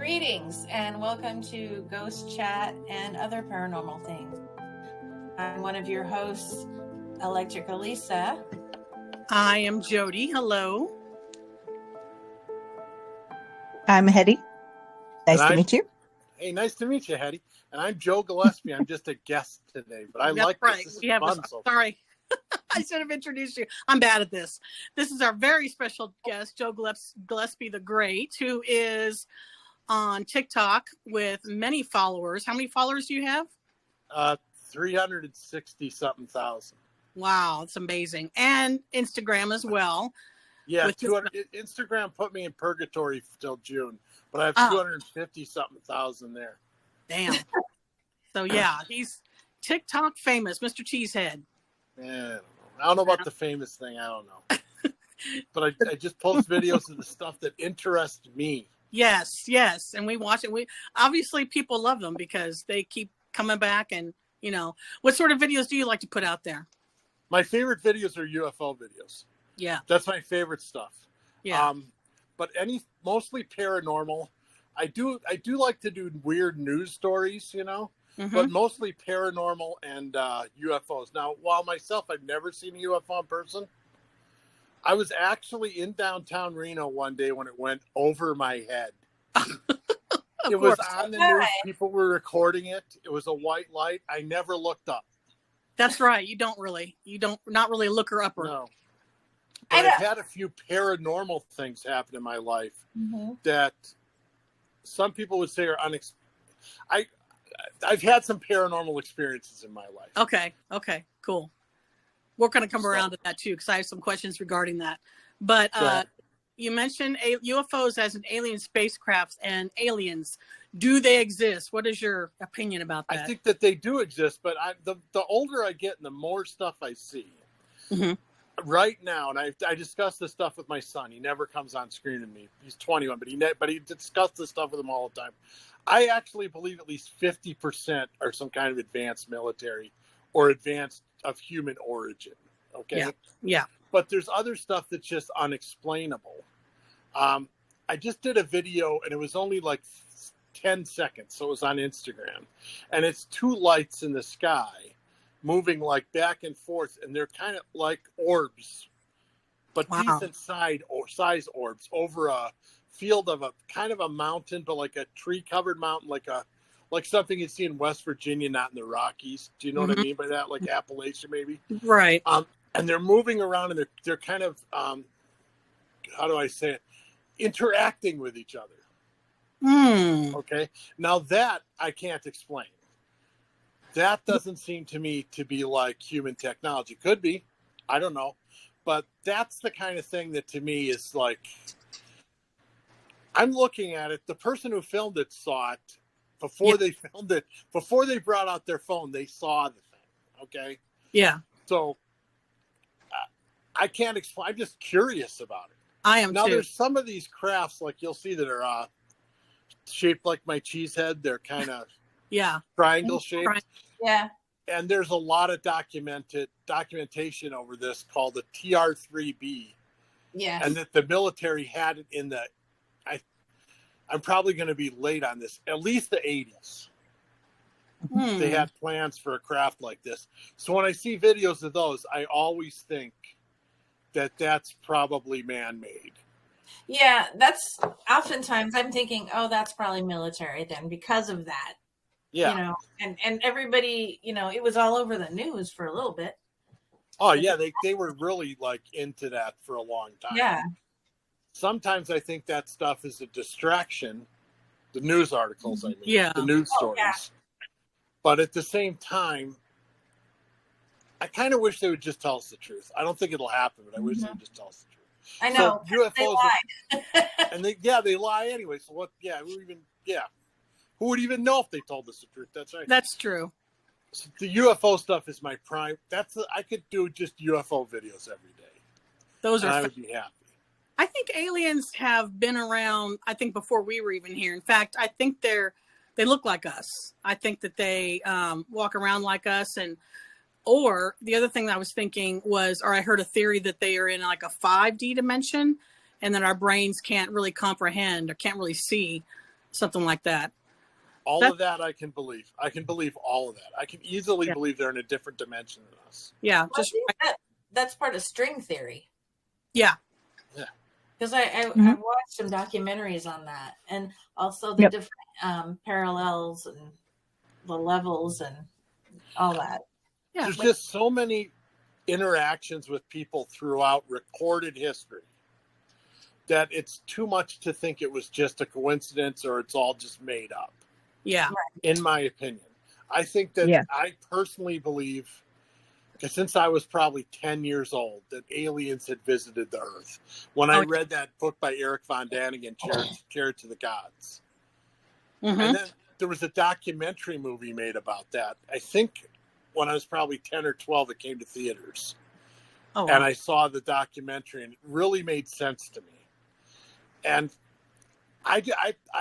Greetings and welcome to Ghost Chat and Other Paranormal Things. I'm one of your hosts, Electric Elisa. I am Jody. Hello. I'm Hetty. Nice to meet you. Hey, nice to meet you, Hetty. And I'm Joe Gillespie. I'm just a guest today, but I like right. this. This is fun. Sorry. I should have introduced you. I'm bad at this. This is our very special guest, Joe Gillespie the Great, who is on TikTok with many followers. How many followers do you have? 360-something thousand. Wow, it's amazing. And Instagram as well. Yeah, Instagram put me in purgatory till June, but I have 250-something thousand there. Damn. So yeah, he's TikTok famous, Mr. Cheesehead. Yeah, I don't know about the famous thing. I don't know. But I just post videos of the stuff that interests me. Yes. And we watch it. Obviously people love them because they keep coming back. And, you know, what sort of videos do you like to put out there? My favorite videos are UFO videos. Yeah. That's my favorite stuff. Yeah. But mostly paranormal. I do like to do weird news stories, you know, but mostly paranormal and UFOs. Now, while myself, I've never seen a UFO in person. I was actually in downtown Reno one day when it went over my head. It was on the news. People were recording it. It was a white light. I never looked up. That's right. You don't not really look her up. No. But I've had a few paranormal things happen in my life that some people would say are unexpected. I've had some paranormal experiences in my life. Okay, cool. We're going to come around to that too, because I have some questions regarding that. But you mentioned UFOs as an alien spacecraft and aliens. Do they exist? What is your opinion about that? I think that they do exist, but the older I get and the more stuff I see right now, and I discuss this stuff with my son. He never comes on screen with me. He's 21, but he discusses this stuff with him all the time. I actually believe at least 50% are some kind of advanced military or advanced of human origin. Okay. Yeah. But there's other stuff that's just unexplainable. I just did a video and it was only like 10 seconds. So it was on Instagram and it's two lights in the sky moving like back and forth. And they're kind of like orbs, but decent size orbs over a field of a kind of a mountain, but like a tree covered mountain, like something you see in West Virginia, not in the Rockies. Do you know what I mean by that? Like Appalachia, maybe. Right. And they're moving around and they're kind of, how do I say it? Interacting with each other. Okay. Now that I can't explain. That doesn't seem to me to be like human technology. Could be. I don't know. But that's the kind of thing that to me is like, I'm looking at it. The person who filmed it saw it before they filmed it. Before they brought out their phone, they saw the thing. Okay. Yeah. So I can't explain. I'm just curious about it. I am now, too. There's some of these crafts, like you'll see that are shaped like my cheese head. They're kind of triangle shaped. Yeah. And there's a lot of documentation over this called the TR-3B. Yes. And that the military had it in the, I'm probably going to be late on this, at least the 80s. They had plans for a craft like this. So when I see videos of those, I always think that that's probably man-made. Yeah, that's oftentimes I'm thinking, oh, that's probably military then because of that. Yeah. You know, and everybody, you know, it was all over the news for a little bit. Oh, yeah, they were really like into that for a long time. Yeah. Sometimes I think that stuff is a distraction, the news articles, the news stories. Yeah. But at the same time, I kind of wish they would just tell us the truth. I don't think it'll happen, but I wish they would just tell us the truth. I know. So UFOs they lie. And they lie anyway. So what? Yeah, who would even know if they told us the truth? That's right. That's true. So the UFO stuff is my prime. I could do just UFO videos every day. Those are. I would be happy. I think aliens have been around. I think before we were even here. In fact, I think they look like us. I think that they walk around like us, or the other thing that I was thinking was, or I heard a theory that they are in like a 5D dimension, and that our brains can't really comprehend or can't really see. something like that. All of that I can believe. I can believe all of that. I can easily believe they're in a different dimension than us. Yeah, Well, that's part of string theory. Yeah. Because I've watched some documentaries on that, and also the different parallels and the levels and all that. Yeah. There's just so many interactions with people throughout recorded history that it's too much to think it was just a coincidence or it's all just made up. Yeah. In my opinion. I think that I personally believe, since I was probably 10 years old, that aliens had visited the Earth. When I read that book by Eric von Daniken, Chariots of the Gods. Mm-hmm. And then there was a documentary movie made about that. I think when I was probably 10 or 12, it came to theaters. Oh, and I saw the documentary, and it really made sense to me. And I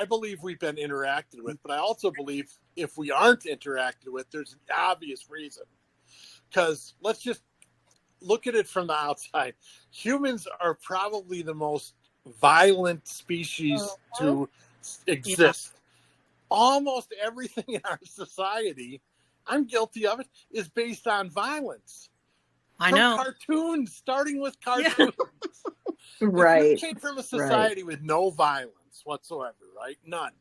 believe we've been interacted with, but I also believe if we aren't interacted with, there's an obvious reason. Because let's just look at it from the outside. Humans are probably the most violent species to exist. Yeah. Almost everything in our society, I'm guilty of it, is based on violence. I know. Cartoons, starting with cartoons. Right. If we came from a society with no violence whatsoever, right? None.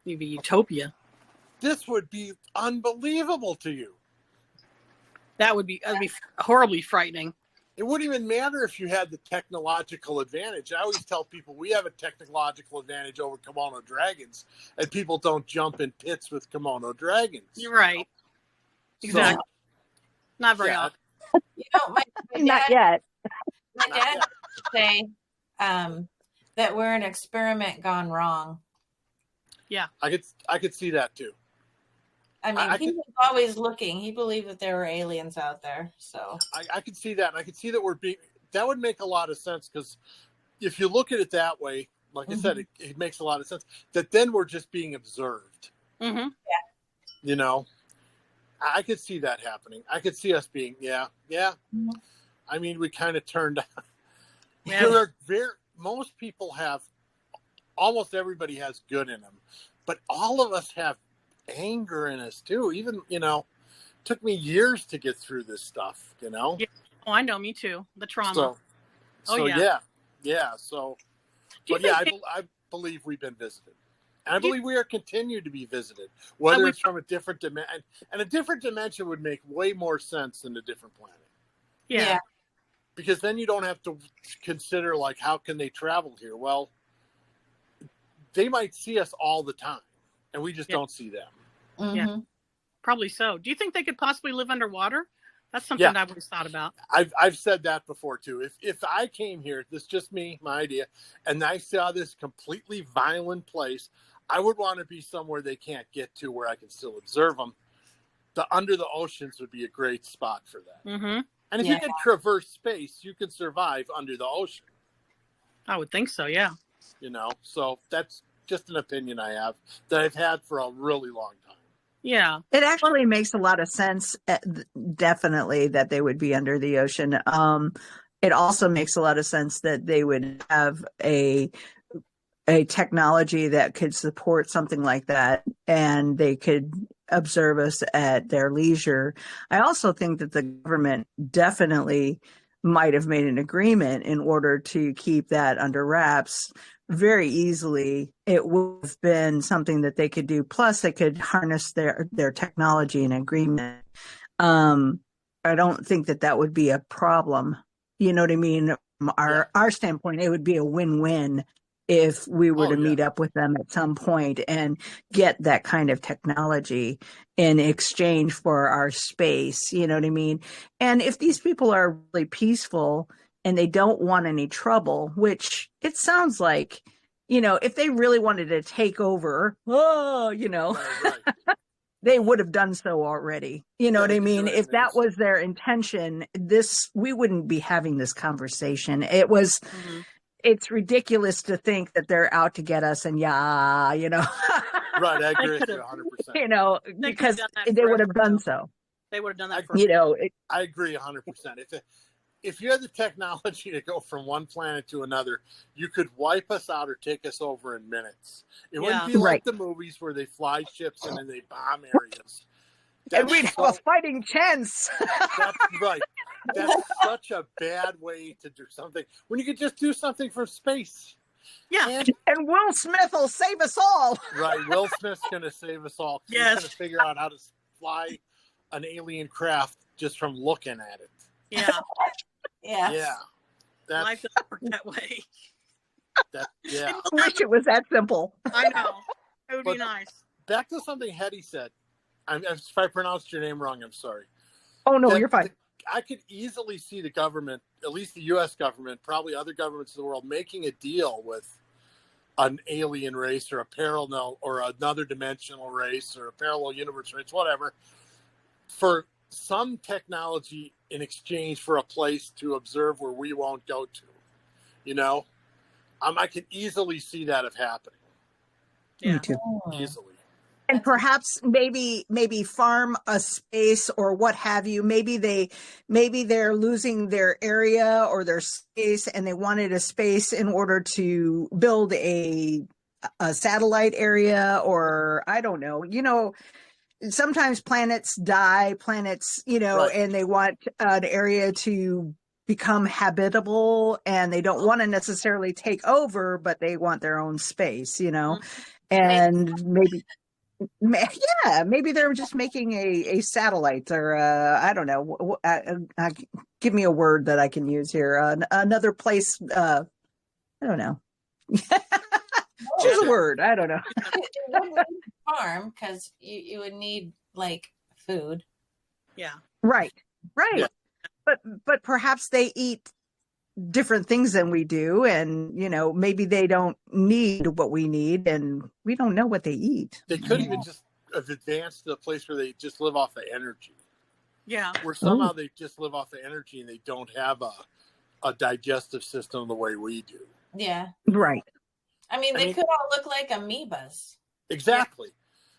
It'd be utopia. This would be unbelievable to you. That'd be horribly frightening. It wouldn't even matter if you had the technological advantage. I always tell people we have a technological advantage over kimono dragons, and people don't jump in pits with kimono dragons. You're right. Exactly. So, not very often. You know, my dad, not yet. My dad would say that we're an experiment gone wrong. Yeah, I could see that too. I mean, he was always looking. He believed that there were aliens out there. So I could see that. And I could see that that would make a lot of sense, because if you look at it that way, like I said, it makes a lot of sense that then we're just being observed. Mm-hmm. Yeah. You know, I could see that happening. I could see us being, Mm-hmm. I mean, we kind of turned on. Yeah. Most people have, almost everybody has good in them, but all of us have anger in us too. Even, took me years to get through this stuff, Yeah. Oh, I know, me too. The trauma. So yeah. So, but yeah, I believe we've been visited. And I believe we are continued to be visited, whether it's from a different dimension. And a different dimension would make way more sense than a different planet. Yeah. Because then you don't have to consider, like, how can they travel here? Well, they might see us all the time, and we just don't see them. Mm-hmm. Yeah, probably so. Do you think they could possibly live underwater? That's something I've always thought about. I've said that before too. If I came here, this is just me, my idea, and I saw this completely violent place, I would want to be somewhere they can't get to, where I can still observe them. Under the oceans would be a great spot for that. Mm-hmm. And if you can traverse space, you can survive under the ocean. I would think so, yeah. So that's just an opinion I have that I've had for a really long time. Yeah. It actually makes a lot of sense, definitely, that they would be under the ocean. It also makes a lot of sense that they would have a technology that could support something like that, and they could observe us at their leisure. I also think that the government definitely might have made an agreement in order to keep that under wraps very easily. It would have been something that they could do. Plus, they could harness their technology in agreement. I don't think that would be a problem. You know what I mean? From our standpoint, it would be a win-win if we were to meet up with them at some point and get that kind of technology in exchange for our space. You know what I mean? And if these people are really peaceful and they don't want any trouble, which it sounds like, if they really wanted to take over, they would have done so already. You know what I mean? If that was their intention, we wouldn't be having this conversation. It was... Mm-hmm. It's ridiculous to think that they're out to get us, and Right, I agree with you 100%. Because they would have done so. They would have done that. I agree 100%. if you had the technology to go from one planet to another, you could wipe us out or take us over in minutes. It wouldn't be like the movies where they fly ships and then they bomb areas. And we'd have a fighting chance. That's right. That's such a bad way to do something when you could just do something from space. Yeah. And Will Smith will save us all. Right. Will Smith's going to save us all. Yes. He's going to figure out how to fly an alien craft just from looking at it. Yeah. Yeah. Yeah. Life doesn't work that way. Yeah. I wish it was that simple. I know. It would be nice. Back to something Hetty said. If I pronounced your name wrong, I'm sorry. Oh, no, you're fine. I could easily see the government, at least the U.S. government, probably other governments in the world, making a deal with an alien race or a parallel or another dimensional race or a parallel universe race, whatever, for some technology in exchange for a place to observe where we won't go to. You know, I could easily see that of happening. Yeah. Me too. Easily. And perhaps maybe farm a space or what have you. Maybe they're losing their area or their space, and they wanted a space in order to build a satellite area, or I don't know. You know, sometimes planets die, Right. and they want an area to become habitable, and they don't want to necessarily take over, but they want their own space, and maybe they're just making a satellite, or I don't know. Give me a word that I can use here. Another place. I don't know. Choose a word. I don't know. It wouldn't farm because you would need like food. Yeah. Right. Yeah. But perhaps they eat different things than we do, and maybe they don't need what we need, and we don't know what they eat. They could even just have advanced to the place where they just live off of energy. Yeah. Where somehow they just live off of energy and they don't have a digestive system the way we do. Yeah. Right. I mean, they could all look like amoebas. Exactly.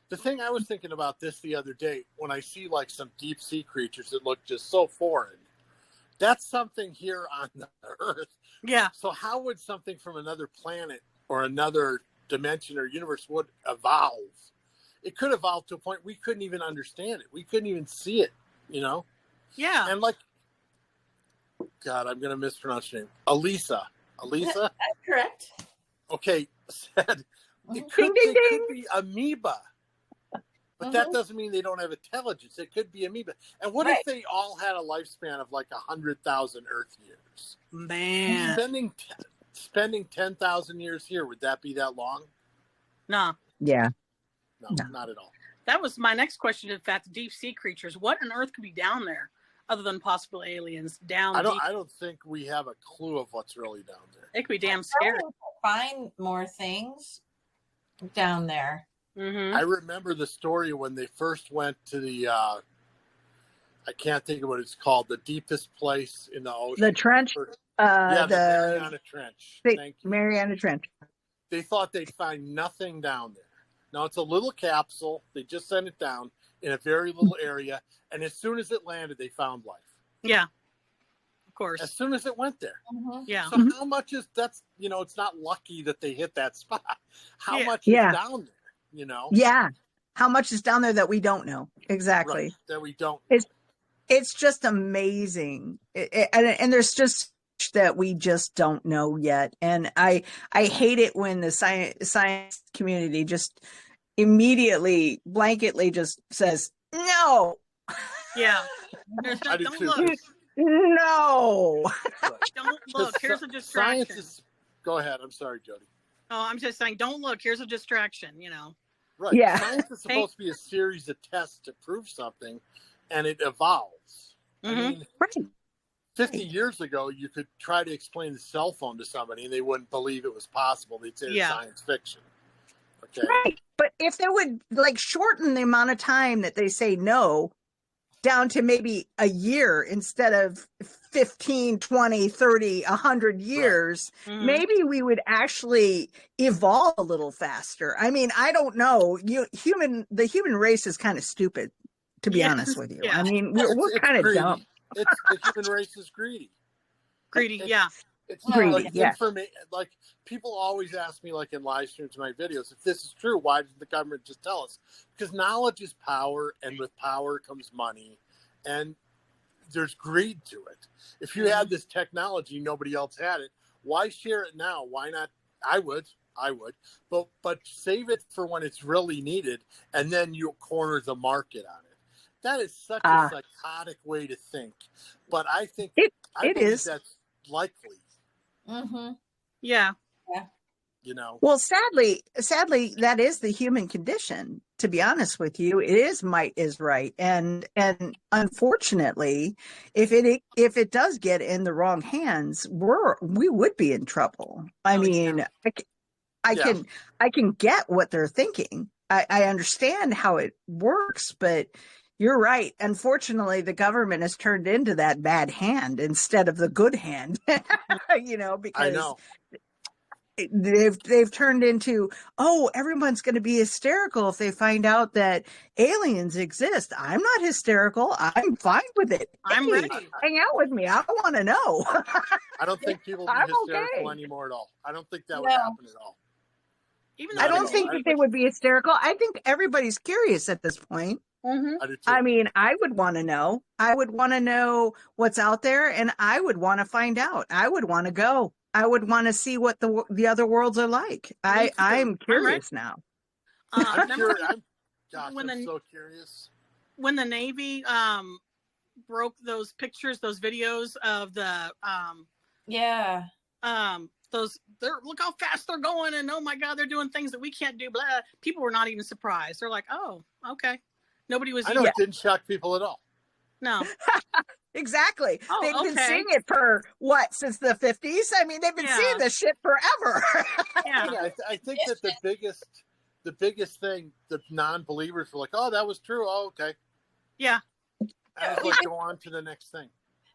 The thing I was thinking about this the other day, when I see like some deep sea creatures that look just so foreign, that's something here on the Earth. Yeah. So how would something from another planet or another dimension or universe would evolve? It could evolve to a point we couldn't even understand it. We couldn't even see it, Yeah. And like, God, I'm going to mispronounce your name. Elisa. That's correct. Okay, said it Ding, could, ding, they ding. could be amoeba. But that doesn't mean they don't have intelligence. It could be amoeba. And what if they all had a lifespan of like 100,000 Earth years? Man. Spending 10,000 years here, would that be that long? Nah. Yeah. No, No. not at all. That was my next question. In fact, deep sea creatures. What on Earth could be down there, other than possible aliens down? I deep? don't think we have a clue of what's really down there. It could be damn scary. Find more things down there. Mm-hmm. I remember the story when they first went to the, I can't think of what it's called, the deepest place in the ocean. The trench. the The Mariana Trench. Thank you. Mariana Trench. They thought they'd find nothing down there. Now, it's a little capsule. They just sent it down in a very little area. And as soon as it landed, they found life. Yeah. Of course. As soon as it went there. Mm-hmm. Yeah. So how much is that's, it's not lucky that they hit that spot. How much is down there, Yeah. How much is down there that we don't know? Exactly. Right, that we don't. It's just amazing. And there's just that we just don't know yet. And I hate it when the science community just immediately blanketly just says, no. Yeah. I do Don't too. look. No. Don't look. Here's a distraction. Science is, go ahead. I'm sorry, Jody. Oh, I'm just saying, don't look. Here's a distraction, Right. Yeah. Science is supposed to be a series of tests to prove something, and it evolves. Mm-hmm. I mean, Right. 50 years ago, you could try to explain the cell phone to somebody, and they wouldn't believe it was possible. They'd say it's science fiction. Okay. Right. But if they would shorten the amount of time that they say no down to maybe a year instead of 15, 20, 30, 100 years, Mm-hmm. maybe we would actually evolve a little faster. I mean, I don't know. The human race is kind of stupid, to be honest with you. Yeah. I mean, we're kind of greedy. dumb. The human race is greedy. Greedy, yeah. It's Greedy, like yeah. information. Like people always ask me, like in live streams of my videos, if this is true, why didn't the government just tell us? Because knowledge is power, and with power comes money, and there's greed to it. If you had this technology, nobody else had it. Why share it now? Why not? I would, but save it for when it's really needed, and then you corner the market on it. That is such a psychotic way to think, but I think I believe is. that's likely. Mm-hmm. Yeah. You know. Well, sadly, that is the human condition. To be honest with you, it is might is right, and unfortunately, if it does get in the wrong hands, we would be in trouble. I mean, I can get what they're thinking. I understand how it works, but you're right. Unfortunately, the government has turned into that bad hand instead of the good hand. Because I know. they've turned into, oh, everyone's going to be hysterical if they find out that aliens exist. I'm not hysterical. I'm fine with it. I'm ready. Hang out with me. I want to know. I don't think people will be hysterical anymore at all. I don't think that would happen at all. I don't think that they would be hysterical. I think everybody's curious at this point. Mm-hmm. I do too. I mean, I would want to know. I would want to know what's out there, and I would want to find out. I would want to go. I would want to see what the other worlds are like. I'm curious now. I'm so curious. When the Navy broke those pictures, those videos of the look how fast they're going, and oh my God, they're doing things that we can't do. Blah. People were not even surprised. They're like, oh, okay. Nobody was. I know it didn't shock people at all. No. Exactly. Oh, they've been seeing it for since the 50s? I mean, they've been seeing this shit forever. I think that the biggest thing, the non-believers were like, oh, that was true. Oh, okay. Yeah. I was like, go on to the next thing.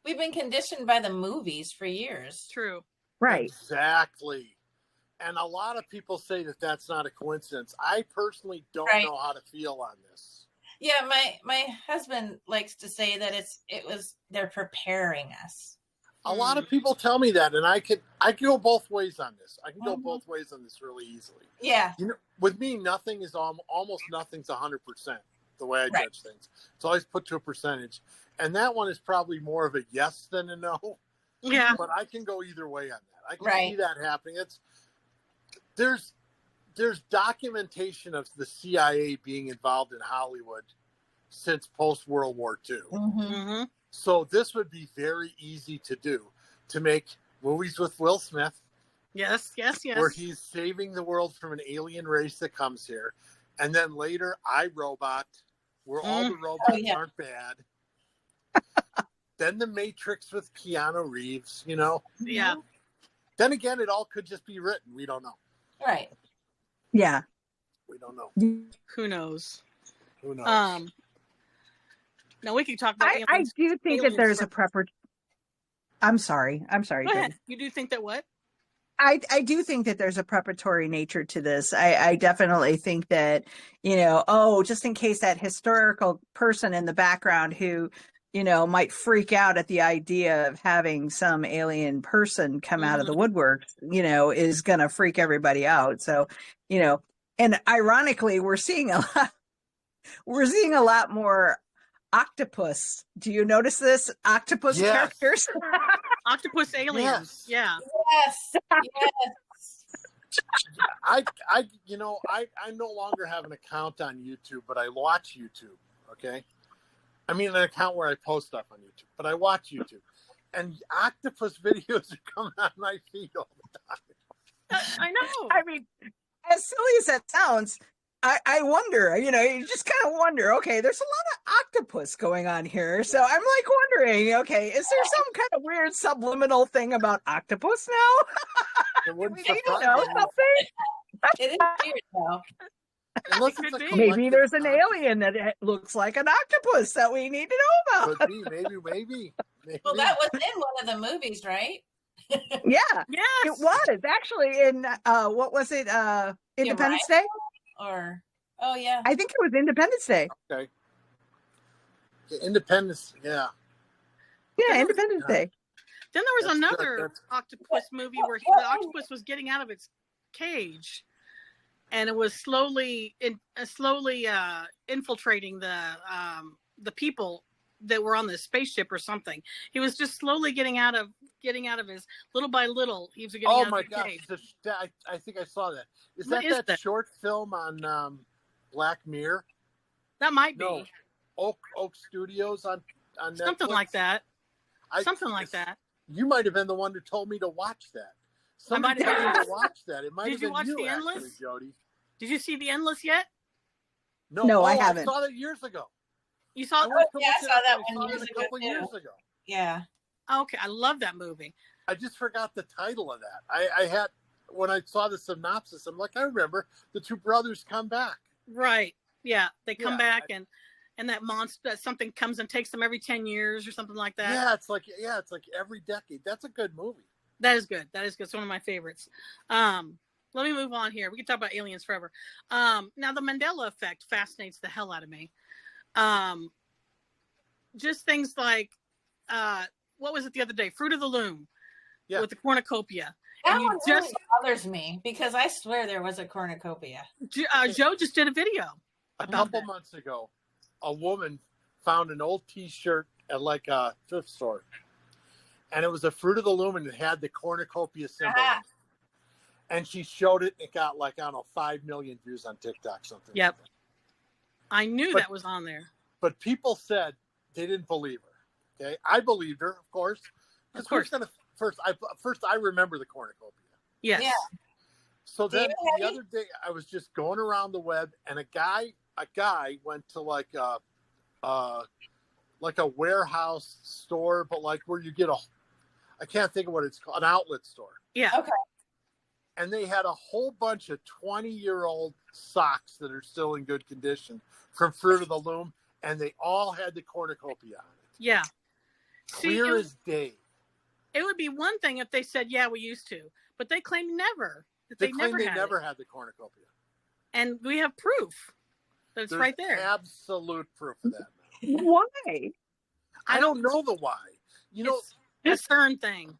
We've been conditioned by the movies for years. True. Right. Exactly. And a lot of people say that that's not a coincidence. I personally don't know how to feel on this. Yeah, my husband likes to say that they're preparing us. A lot of people tell me that, and I can go both ways on this. I can go both ways on this really easily. Yeah. With me, nothing is almost nothing's 100%. The way I judge things, it's always put to a percentage, and that one is probably more of a yes than a no. Yeah. But I can go either way on that. I can see that happening. There's documentation of the CIA being involved in Hollywood since post-World War II. Mm-hmm. So this would be very easy to do, to make movies with Will Smith. Yes. Where he's saving the world from an alien race that comes here. And then later, iRobot, where all the robots aren't bad. Then The Matrix with Keanu Reeves, Yeah. Then again, it all could just be written. We don't know. Right. Yeah. We don't know. Who knows? No, we can talk about I do think that there's a preparatory. I'm sorry. Go ahead. You do think that what? I do think that there's a preparatory nature to this. I definitely think that, just in case that historical person in the background who, might freak out at the idea of having some alien person come out of the woodwork, is going to freak everybody out. So, and ironically, we're seeing a lot more octopus. Do you notice this? Octopus characters? Octopus aliens. Yeah. Yes. I no longer have an account on YouTube, but I watch YouTube. Okay. I mean, an account where I post stuff on YouTube, but I watch YouTube, and octopus videos are coming on my feed all the time. I know. I mean, as silly as that sounds, I wonder, you just kind of wonder, okay, there's a lot of octopus going on here. So I'm like wondering, okay, is there some kind of weird subliminal thing about octopus now? It wouldn't We need to surprise know me. It something. is weird though. Unless it's a Maybe there's an collective alien that looks like an octopus that we need to know about. Could be, maybe. Well, that was in one of the movies, right? Yeah, Yes. it was actually in, what was it? Independence Day? I think it was Independence Day. Okay. Independence, yeah. Yeah, Independence Day. Then there was another octopus movie where the octopus was getting out of its cage, and it was slowly infiltrating the people that were on the spaceship or something. He was just slowly getting out of his, little by little. He was getting out of the cage. I think I saw that. Is that short film on Black Mirror? That might be. No. Oak Studios on Netflix? Something like that. Something like that. You might have been the one who told me to watch that. Somebody told me to watch that. It might have been you, actually, Endless? Jody. Did you see The Endless yet? No, I haven't. I saw that years ago. You saw? I saw that one a couple years ago. Yeah. Okay, I love that movie. I just forgot the title of that. I had, when I saw the synopsis, I'm like, I remember the two brothers come back. Right. Yeah, they come back and that monster, something comes and takes them every 10 years or something like that. Yeah, it's like every decade. That's a good movie. That is good. It's one of my favorites. Let me move on here. We can talk about aliens forever. Now the Mandela effect fascinates the hell out of me. Just things like, what was it the other day? Fruit of the Loom with the cornucopia. That one really bothers me because I swear there was a cornucopia. Joe just did a video a couple months ago. A woman found an old T-shirt at like a thrift store, and it was a Fruit of the Loom, and it had the cornucopia symbol. And she showed it. It got like, I don't know, 5 million views on TikTok, something. Yep. I knew that was on there. But people said they didn't believe her. Okay, I believed her, of course. Of course. First, I remember the cornucopia. Yes. Yeah. So then the other day, I was just going around the web, and a guy went to like a warehouse store, but like where you get I can't think of what it's called, an outlet store. Yeah. Okay. And they had a whole bunch of 20-year-old socks that are still in good condition from Fruit of the Loom, and they all had the cornucopia on it. Yeah. Clear as day. It would be one thing if they said, yeah, we used to, but they claim never. They claim they never had the cornucopia. And we have proof that it's right there. Absolute proof of that. Why? I don't know the why. You know, it's a CERN thing.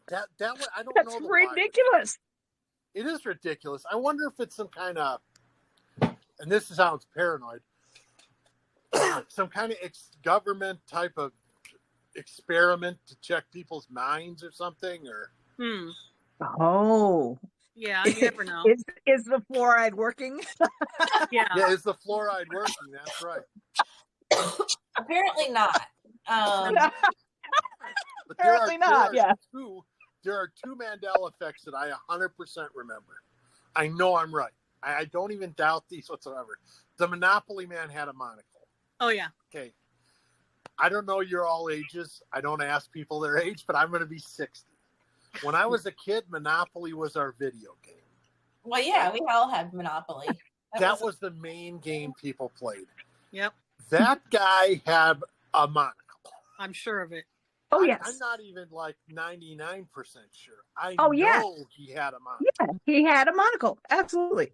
That I don't know. That's ridiculous. It is ridiculous. I wonder if it's some kind of, and this sounds paranoid, some kind of government type of experiment to check people's minds or something, or. Oh. Yeah, you never know. Is the fluoride working? Yeah, is the fluoride working? That's right. Apparently not. But Apparently not. Yeah. There are two Mandela effects that I 100% remember. I know I'm right. I don't even doubt these whatsoever. The Monopoly man had a monocle. Oh, yeah. Okay. I don't know your all ages. I don't ask people their age, but I'm going to be 60. When I was a kid, Monopoly was our video game. Well, yeah, we all had Monopoly. That was the main game people played. Yep. That guy had a monocle. I'm sure of it. Oh, yes. I'm not even like 99% sure. I know he had a monocle. Yeah, he had a monocle. Absolutely.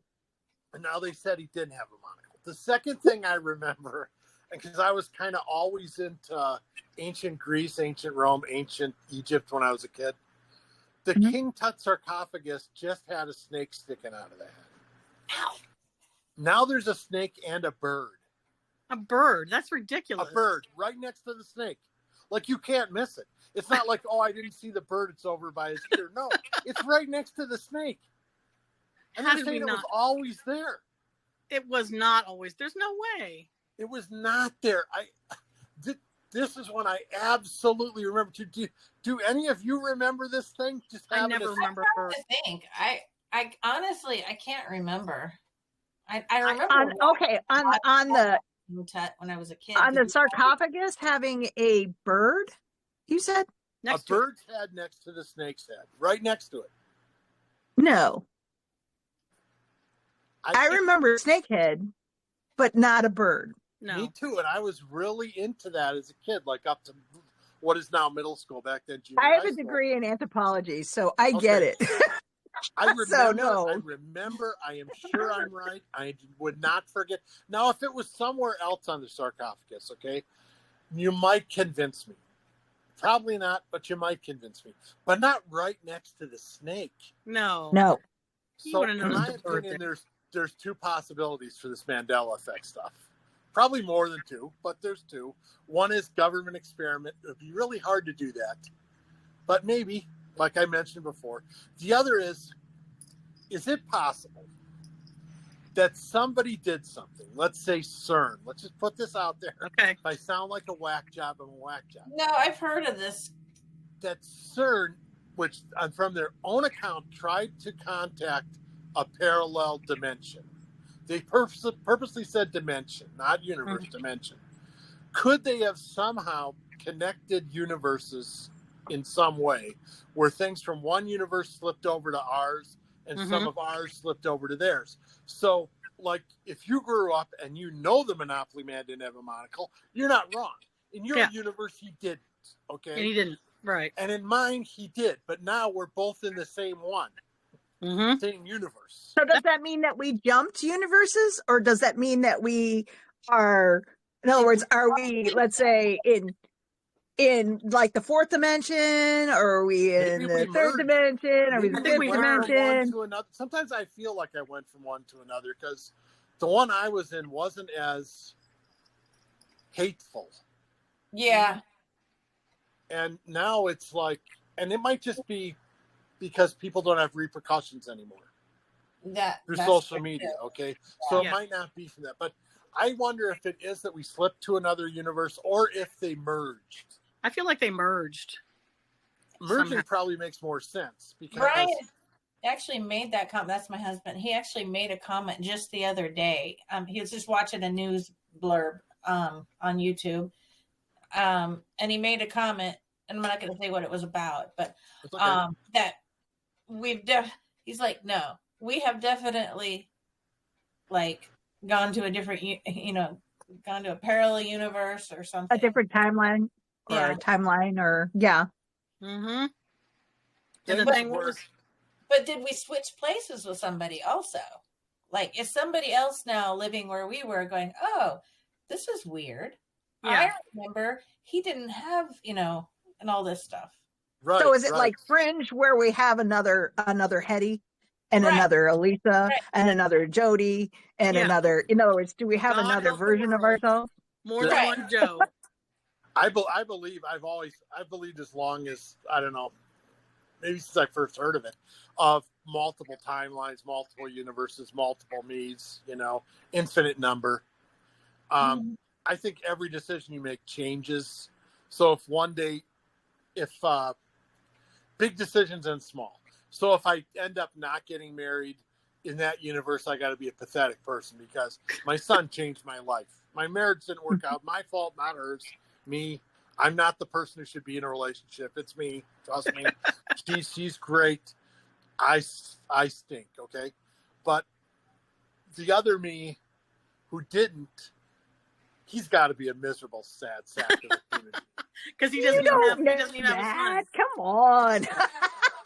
And now they said he didn't have a monocle. The second thing I remember, because I was kind of always into ancient Greece, ancient Rome, ancient Egypt when I was a kid, the King Tut sarcophagus just had a snake sticking out of the head. Ow. Now there's a snake and a bird. A bird? That's ridiculous. A bird right next to the snake. Like, you can't miss it. It's not like, oh, I didn't see the bird. It's over by his ear. No, it's right next to the snake. And they're saying it was always there. It was not always. There's no way. It was not there. This is when I absolutely remember. Do any of you remember this thing? I never remember. I think. I honestly, I can't remember. I remember. On the when I was a kid. On the sarcophagus having a bird, you said? A bird's head next to the snake's head, right next to it. No. I remember snake head, but not a bird. No. Me too, and I was really into that as a kid, like up to what is now middle school, back then junior high I have a school. degree in anthropology, so I get it. I remember, So, no. I am sure I'm right. I would not forget. Now, if it was somewhere else on the sarcophagus, okay, you might convince me. Probably not, but you might convince me. But not right next to the snake. No. So in my opinion, there's two possibilities for this Mandela effect stuff. Probably more than two, but there's two. One is government experiment. It would be really hard to do that. But maybe, like I mentioned before. The other is it possible that somebody did something? Let's say CERN. Let's just put this out there. Okay. If I sound like a whack job, I'm a whack job. No, I've heard of this. That CERN, which from their own account tried to contact a parallel dimension. They purposely said dimension, not universe, dimension. Could they have somehow connected universes in some way where things from one universe slipped over to ours and some of ours slipped over to theirs? So, like, if you grew up and you know the Monopoly Man didn't have a monocle, you're not wrong. In your universe, he didn't, okay? And he didn't, right. And in mine, he did. But now we're both in the same one. Same universe. So does that mean that we jumped universes, or does that mean that we are, in other words, are we, let's say, in like the fourth dimension, or are we in the third dimension? Are we in the fifth dimension? Sometimes I feel like I went from one to another because the one I was in wasn't as hateful. Yeah. And now it's like, and it might just be because people don't have repercussions anymore through social media, okay? So it might not be from that. But I wonder if it is that we slipped to another universe or if they merged. I feel like they merged. Merging somehow. Probably makes more sense. Because Brian actually made that comment. That's my husband. He actually made a comment just the other day. He was just watching a news blurb on YouTube. And he made a comment, and I'm not going to say what it was about, but that he's like, no, we have definitely like gone to a different, gone to a parallel universe or something. A different timeline or a timeline or, And the thing was, but did we switch places with somebody also? Like, is somebody else now living where we were going, oh, this is weird. I remember he didn't have, and all this stuff. Right. So is it like Fringe where we have another Hetty and another Elisa and another Jody and another, in other words, do we have another version of ourselves? More than one Joe. I believe I've believed as long as, I don't know, maybe since I first heard of it, of multiple timelines, multiple universes, multiple me's, infinite number. I think every decision you make changes. So if one day, big decisions and small. So if I end up not getting married in that universe, I got to be a pathetic person because my son changed my life. My marriage didn't work out. My fault, not hers. Me. I'm not the person who should be in a relationship. It's me. Trust me. She's great. I stink. Okay. But the other me who didn't, he's got to be a miserable, sad sack of a human being. Because he doesn't even have a son. Come on.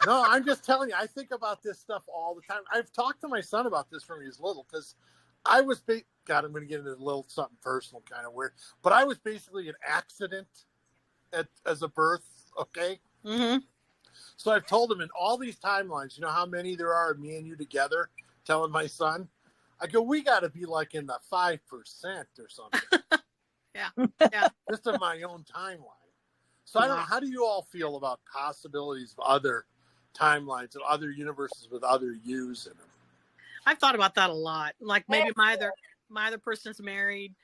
No, I'm just telling you. I think about this stuff all the time. I've talked to my son about this from when he was little because I was God, I'm going to get into a little something personal, kind of weird. But I was basically an accident as a birth. Okay. So I've told him in all these timelines, you know how many there are of me and you together, telling my son, I go, we got to be like in the 5% or something. Yeah. Just in my own timeline. So I don't know, how do you all feel about possibilities of other timelines and other universes with other yous in them? I've thought about that a lot. Like maybe my other person's married.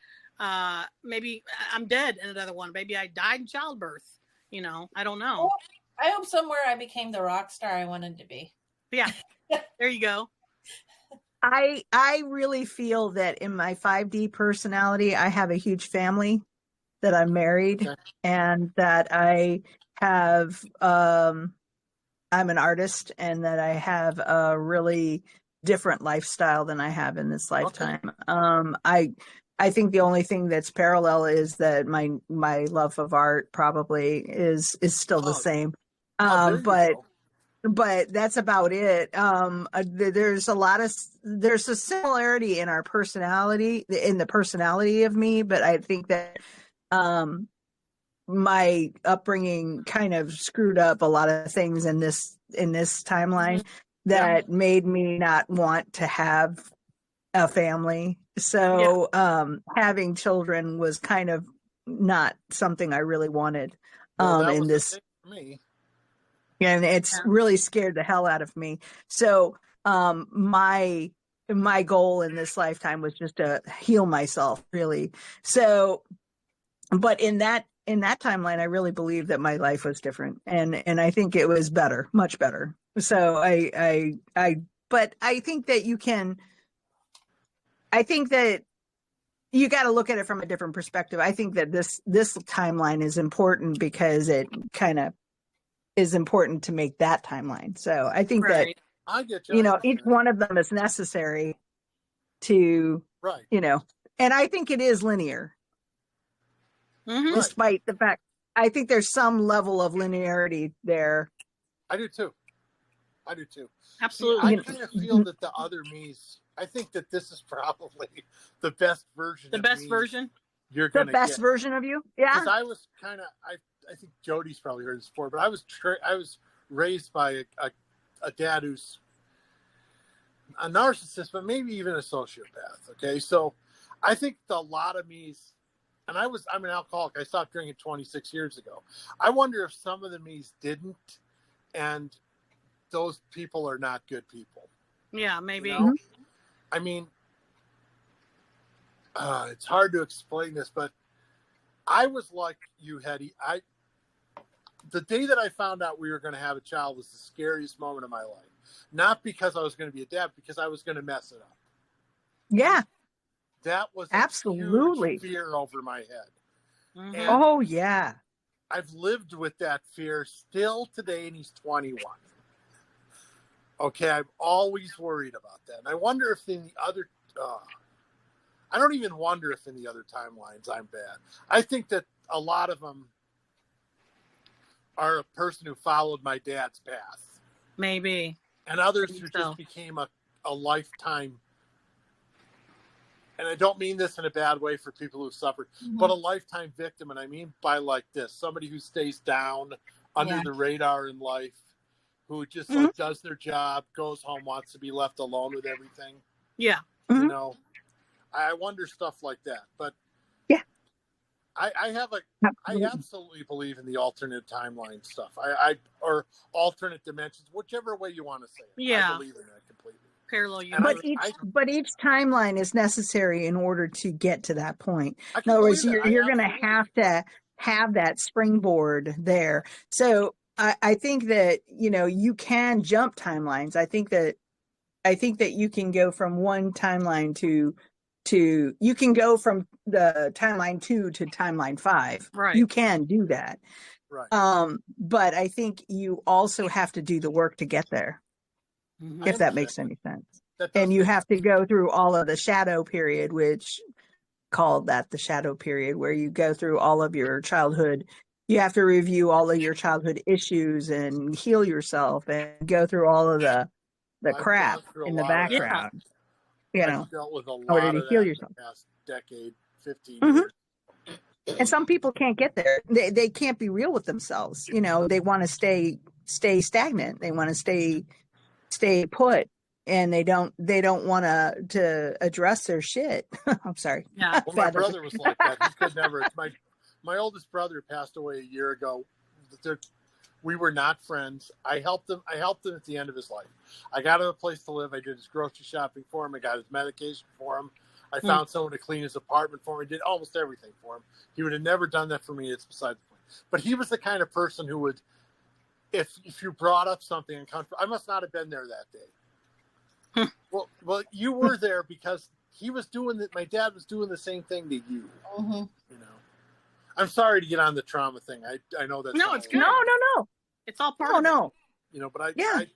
Maybe I'm dead in another one. Maybe I died in childbirth. I don't know. I hope somewhere I became the rock star I wanted to be. Yeah. There you go. I really feel that in my 5D personality, I have a huge family, that I'm married, and that I have, I'm an artist, and that I have a really different lifestyle than I have in this lifetime. I think the only thing that's parallel is that my love of art probably is still the same. But that's about it. There's a similarity in our personality, in the personality of me, but I think that my upbringing kind of screwed up a lot of things in this timeline that made me not want to have a family. So having children was kind of not something I really wanted. Well, that in was this the thing for me. and it's really scared the hell out of me. So my goal in this lifetime was just to heal myself, really. So but in that timeline, I really believe that my life was different, and I think it was better, much better. So but I think that you got to look at it from a different perspective. I think that this timeline is important because it kind of is important to make that timeline. So I think that, I get you. Each one of them is necessary to, and I think it is linear. Despite the fact, I think there's some level of linearity there. I do too. Absolutely. See, I kind of feel that the other me's, I think that this is probably the best version. The best version? You're going to get. The best version of you? Yeah. Because I was kind of, I think Jody's probably heard this before, but I was raised by a dad who's a narcissist, but maybe even a sociopath. Okay. So I think a lot of me's, and I'm an alcoholic. I stopped drinking 26 years ago. I wonder if some of the me's didn't, and those people are not good people. Yeah, maybe. I mean, it's hard to explain this, but I was like you, Hetty. The day that I found out we were going to have a child was the scariest moment of my life. Not because I was going to be a dad, because I was going to mess it up. Yeah. That was absolutely a huge fear over my head. Mm-hmm. Oh yeah. I've lived with that fear still today, and he's 21. Okay, I'm always worried about that. And I wonder if in the other, I don't even wonder if in the other timelines I'm bad. I think that a lot of them are a person who followed my dad's path. Maybe. And others who just became a lifetime, and I don't mean this in a bad way for people who've suffered, but a lifetime victim. And I mean by like this, somebody who stays down under the radar in life, who just like does their job, goes home, wants to be left alone with everything. Yeah. I wonder stuff like that. But I absolutely believe in the alternate timeline stuff. Or alternate dimensions, whichever way you want to say it. Yeah. I believe in that completely. Parallel universe. But each timeline is necessary in order to get to that point. In other words, you're going to have that springboard there. So I think that, you can jump timelines. I think that you can go from one timeline to you can go from the timeline 2 to timeline 5. Right. You can do that. Right. But I think you also have to do the work to get there. If that makes any sense. And you have to go through all of the shadow period, which called that the shadow period, where you go through all of your childhood. You have to review all of your childhood issues and heal yourself and go through all of the crap in the background. I've dealt with a lot in order to heal yourself. The past decade, 15 years. And some people can't get there. They can't be real with themselves. They want to stay stagnant. They want to stay put, and they don't want to address their shit. I'm sorry. Yeah. Well, my brother was like that. He could never. My oldest brother passed away a year ago. We were not friends. I helped him at the end of his life. I got him a place to live. I did his grocery shopping for him. I got his medication for him. I found someone to clean his apartment for him. I did almost everything for him. He would have never done that for me. It's beside the point. But he was the kind of person who would, if you brought up something uncomfortable, I must not have been there that day. Well, you were there because he was doing that. My dad was doing the same thing to you. I'm sorry to get on the trauma thing. I know that's no, it's good. No. It's all part of it.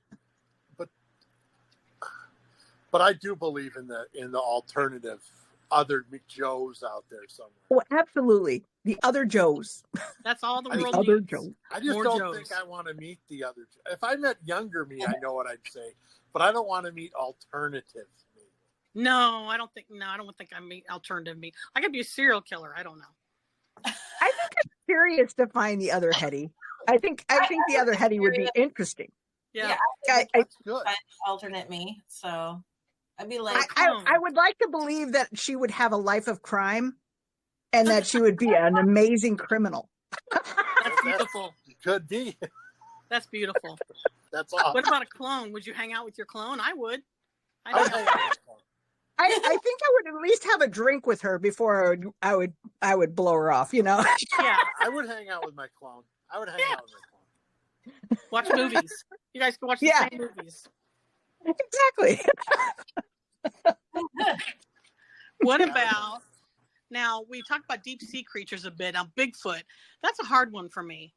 But I do believe in the alternative other Joes out there somewhere. Oh, absolutely. The other Joes. That's all the world other needs. Joes. I just don't think I want to meet the other. If I met younger me, I know what I'd say, but I don't want to meet alternative me. No, I don't think I meet alternative me. I could be a serial killer. I don't know. I think a curious to find the other Hetty. I think the other Hetty would be interesting. Yeah. That's good. Alternate me. So I'd be like, I would like to believe that she would have a life of crime and that she would be an amazing criminal. That's beautiful. Could be. That's beautiful. That's awesome. What about a clone? Would you hang out with your clone? I would. I would hang out with her. I think I would at least have a drink with her before I would blow her off, you know? Yeah. I would hang out with my clone. I would hang out with my clone. Watch movies. You guys can watch the same movies. Exactly. What about, now we talked about deep sea creatures a bit. Now Bigfoot, that's a hard one for me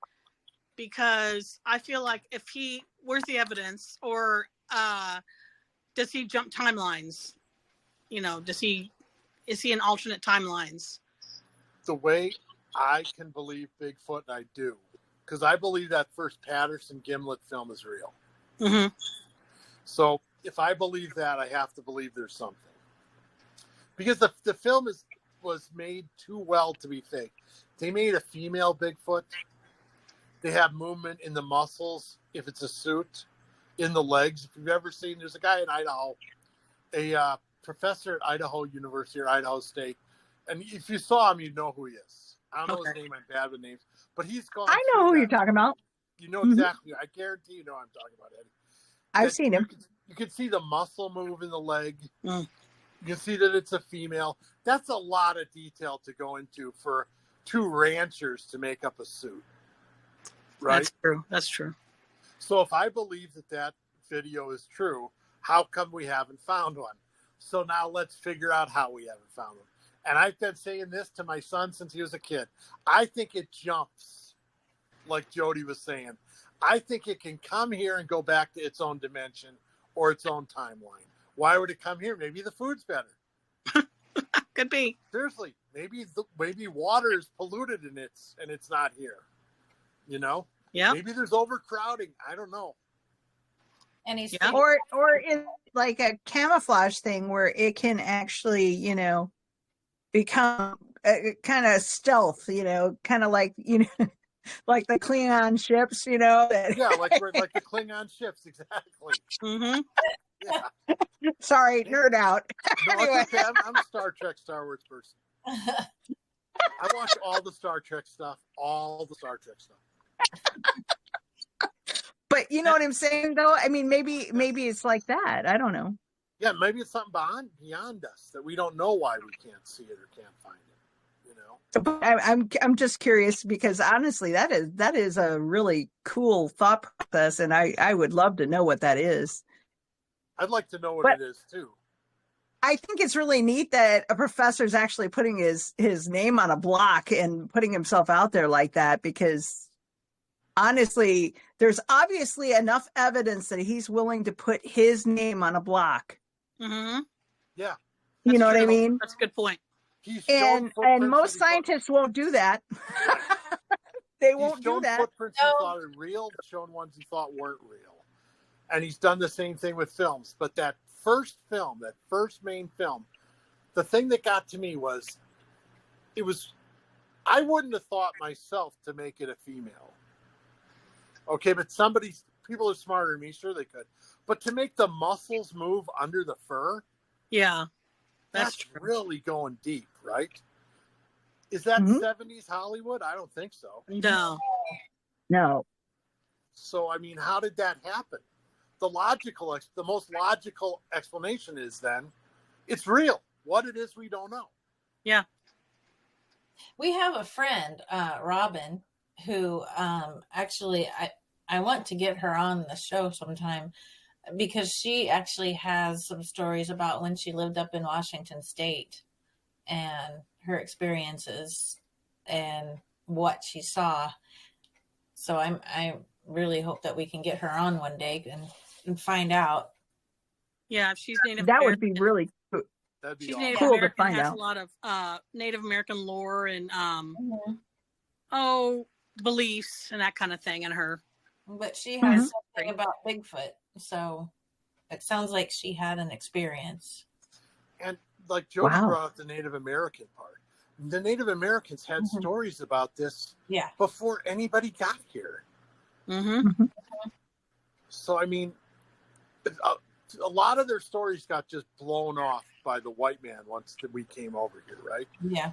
because I feel like where's the evidence, or does he jump timelines? You know, is he in alternate timelines? The way I can believe Bigfoot, and I do, because I believe that first Patterson Gimlet film is real. Mm-hmm. So if I believe that, I have to believe there's something. Because the film was made too well to be fake. They made a female Bigfoot. They have movement in the muscles, if it's a suit, in the legs. If you've ever seen, there's a guy in Idaho, a professor at Idaho University or Idaho State. And if you saw him, you'd know who he is. I don't know his name. I'm bad with names. But he's gone. I know who you're talking about. You know exactly. I guarantee you know what I'm talking about, Eddie. I've seen him. You can see the muscle move in the leg. Mm. You can see that it's a female. That's a lot of detail to go into for two ranchers to make up a suit. Right? That's true. That's true. So if I believe that video is true, how come we haven't found one? So now let's figure out how we haven't found one. And I've been saying this to my son since he was a kid. I think it jumps, like Jody was saying. I think it can come here and go back to its own dimension or its own timeline. Why would it come here? Maybe the food's better. Could be. Seriously, maybe water is polluted and it's not here. You know? Yeah. Maybe there's overcrowding. I don't know. and he's Or it's like a camouflage thing where it can actually, you know, become kind of stealth, you know, kind of like, you know, like the Klingon ships, you know. Yeah, like the Klingon ships, exactly. Mm-hmm. Yeah. Sorry, nerd out. No, Anyway. it's okay. I'm a Star Trek, Star Wars person. I watch all the Star Trek stuff. But you know what I'm saying, though? I mean, maybe it's like that. I don't know. Yeah, maybe it's something beyond us that we don't know why we can't see it or can't find it. You know. I'm just curious because honestly, that is a really cool thought process, and I would love to know what that is. I'd like to know what it is too. I think it's really neat that a professor's actually putting his name on a block and putting himself out there like that, because honestly, there's obviously enough evidence that he's willing to put his name on a block. Mm-hmm. Yeah. You know what I mean? That's a good point. And most scientists won't do that. They won't do that. Footprints he thought are real, shown ones he thought weren't real. And he's done the same thing with films. But that first main film, the thing that got to me was, I wouldn't have thought myself to make it a female. Okay, but people are smarter than me, sure they could. But to make the muscles move under the fur, yeah, that's really going deep, right? Is that 70s Hollywood? I don't think so. No. So, I mean, how did that happen? The most logical explanation is then it's real. What it is, we don't know. Yeah. We have a friend, Robin, who actually I want to get her on the show sometime, because she actually has some stories about when she lived up in Washington State and her experiences and what she saw. So I really hope that we can get her on one day and find out. Yeah, if she's Native That American. would be really cool. That'd be She's awesome. Native Cool to American, find has out. a lot of Native American lore and Mm-hmm. beliefs and that kind of thing in her. But she has something about Bigfoot, so it sounds like she had an experience. And like Jody Wow. brought up the Native American part. the Native Americans had stories about this before anybody got here. Mm-hmm. So, I mean, a lot of their stories got just blown off by the white man once we came over here, right? Yeah.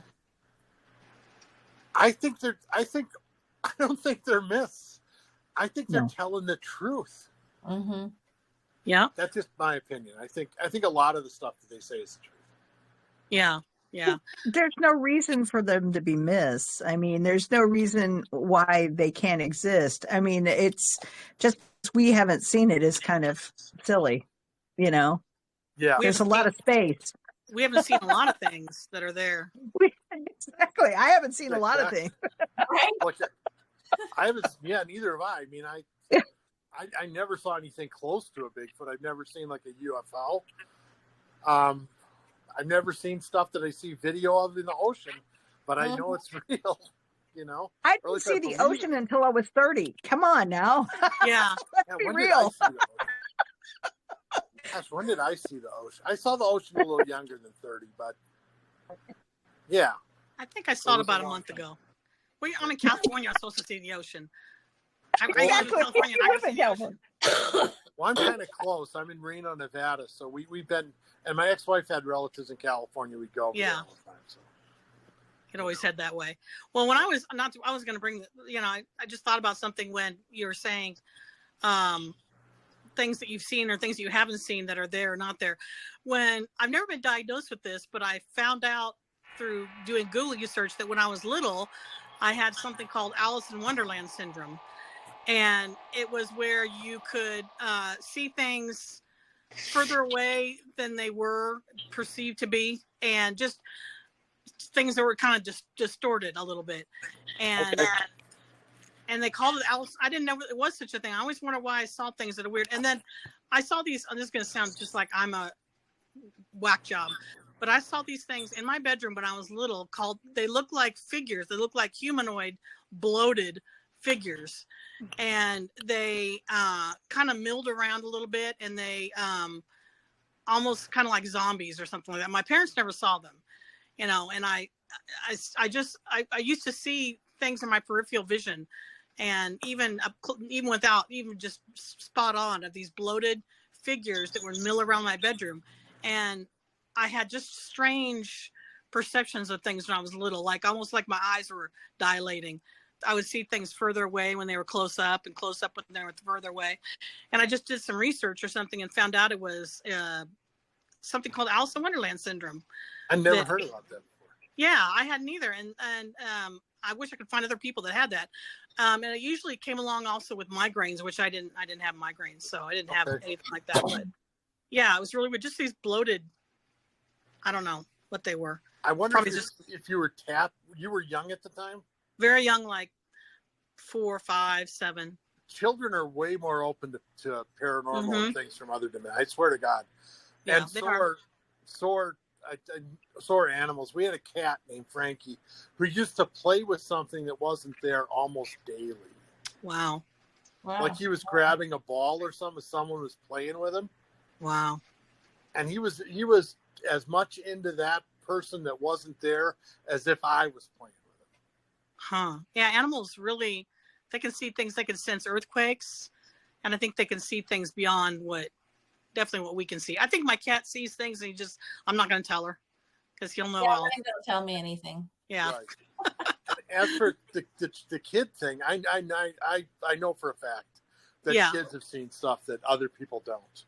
I don't think they're myths. I think they're telling the truth. Mm-hmm. Yeah. That's just my opinion. I think a lot of the stuff that they say is the truth. Yeah. Yeah. There's no reason for them to be myths. I mean, there's no reason why they can't exist. I mean, it's just we haven't seen it is kind of silly, you know? Yeah. There's a lot of space. We haven't seen a lot of things that are there. Exactly. I haven't seen a lot of things. Right? Like, I haven't. Yeah, neither have I. I mean, I never saw anything close to a Bigfoot. I've never seen like a UFO. I've never seen stuff that I see video of in the ocean, but I know it's real. You know, I didn't see the ocean until I was 30. Come on now. Yeah. Let's be real. Gosh, when did I see the ocean? I saw the ocean a little younger than 30, but yeah. I think I saw it about a month ago. Well, I'm in California. I'm supposed to see the ocean. I live in California. I gotta see the ocean. Well, I'm kind of close. I'm in Reno, Nevada, so we've been. And my ex-wife had relatives in California. We'd go over there all the time. So it always head that way. Well, when I was going to bring, I just thought about something when you were saying things that you've seen or things that you haven't seen that are there or not there. When I've never been diagnosed with this, but I found out through doing Google research that when I was little, I had something called Alice in Wonderland syndrome. And it was where you could see things further away than they were perceived to be, and just things that were kind of just distorted a little bit. And and they called it Alice. I didn't know it was such a thing. I always wondered why I saw things that are weird. And then I saw these, and this is going to sound just like I'm a whack job, but I saw these things in my bedroom when I was little they look like figures. They look like humanoid, bloated figures. And they kind of milled around a little bit, and they almost kind of like zombies or something like that. My parents never saw them, and I used to see things in my peripheral vision, and even without even just spot on of these bloated figures that would mill around my bedroom. And I had just strange perceptions of things when I was little, like almost like my eyes were dilating. I would see things further away when they were close up and close up when they were further away. And I just did some research or something and found out it was something called Alice in Wonderland syndrome. I never heard about that before. Yeah, I hadn't either. And I wish I could find other people that had that. And it usually came along also with migraines, which I didn't have migraines. So I didn't have anything like that. But yeah, it was really weird. Just these bloated, I don't know what they were. I wonder if you were you were young at the time? Very young, like 4, 5, 7. Children are way more open to paranormal things from other dimensions. I swear to God. Yeah, and so are animals. We had a cat named Frankie who used to play with something that wasn't there almost daily. Wow. Like he was grabbing a ball or something. Someone was playing with him. Wow. And he was as much into that person that wasn't there as if I was playing. Huh. Yeah, animals really, they can see things. They can sense earthquakes, and I think they can see things beyond what we can see. I think my cat sees things, and I'm not going to tell her because he'll know. Yeah, don't tell me anything. Yeah. Right. As for the kid thing, I know for a fact that kids have seen stuff that other people don't.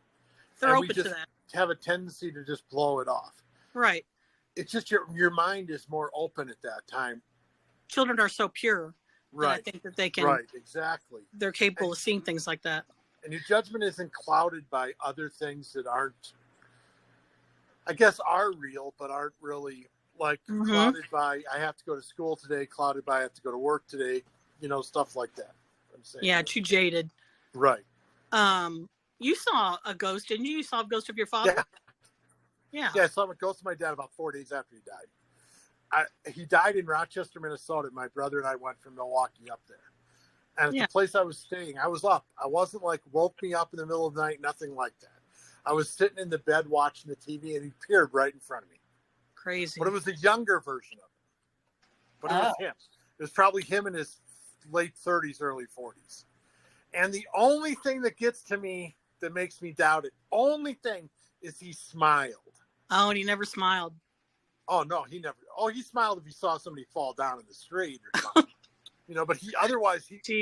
They're open to that. Have a tendency to just blow it off. Right. It's just your mind is more open at that time. Children are so pure. Right. I think that they can. Right. Exactly. They're capable of seeing things like that. And your judgment isn't clouded by other things that aren't, I guess, are real, but aren't really like clouded by, I have to go to school today, clouded by, I have to go to work today, stuff like that. I'm saying. Yeah, too jaded. Right. You saw a ghost, didn't you? You saw a ghost of your father? Yeah. Yeah, I saw a ghost of my dad about 4 days after he died. He died in Rochester, Minnesota. My brother and I went from Milwaukee up there. And at the place I was staying, I was up. I wasn't like woke me up in the middle of the night, nothing like that. I was sitting in the bed watching the TV, and he appeared right in front of me. Crazy. But it was a younger version of but it was him. It was probably him in his late 30s, early 40s. And the only thing that gets to me that makes me doubt it, only thing, is he smiled. Oh, and he never smiled. Oh, no, he never. Oh, he smiled if he saw somebody fall down in the street or something. But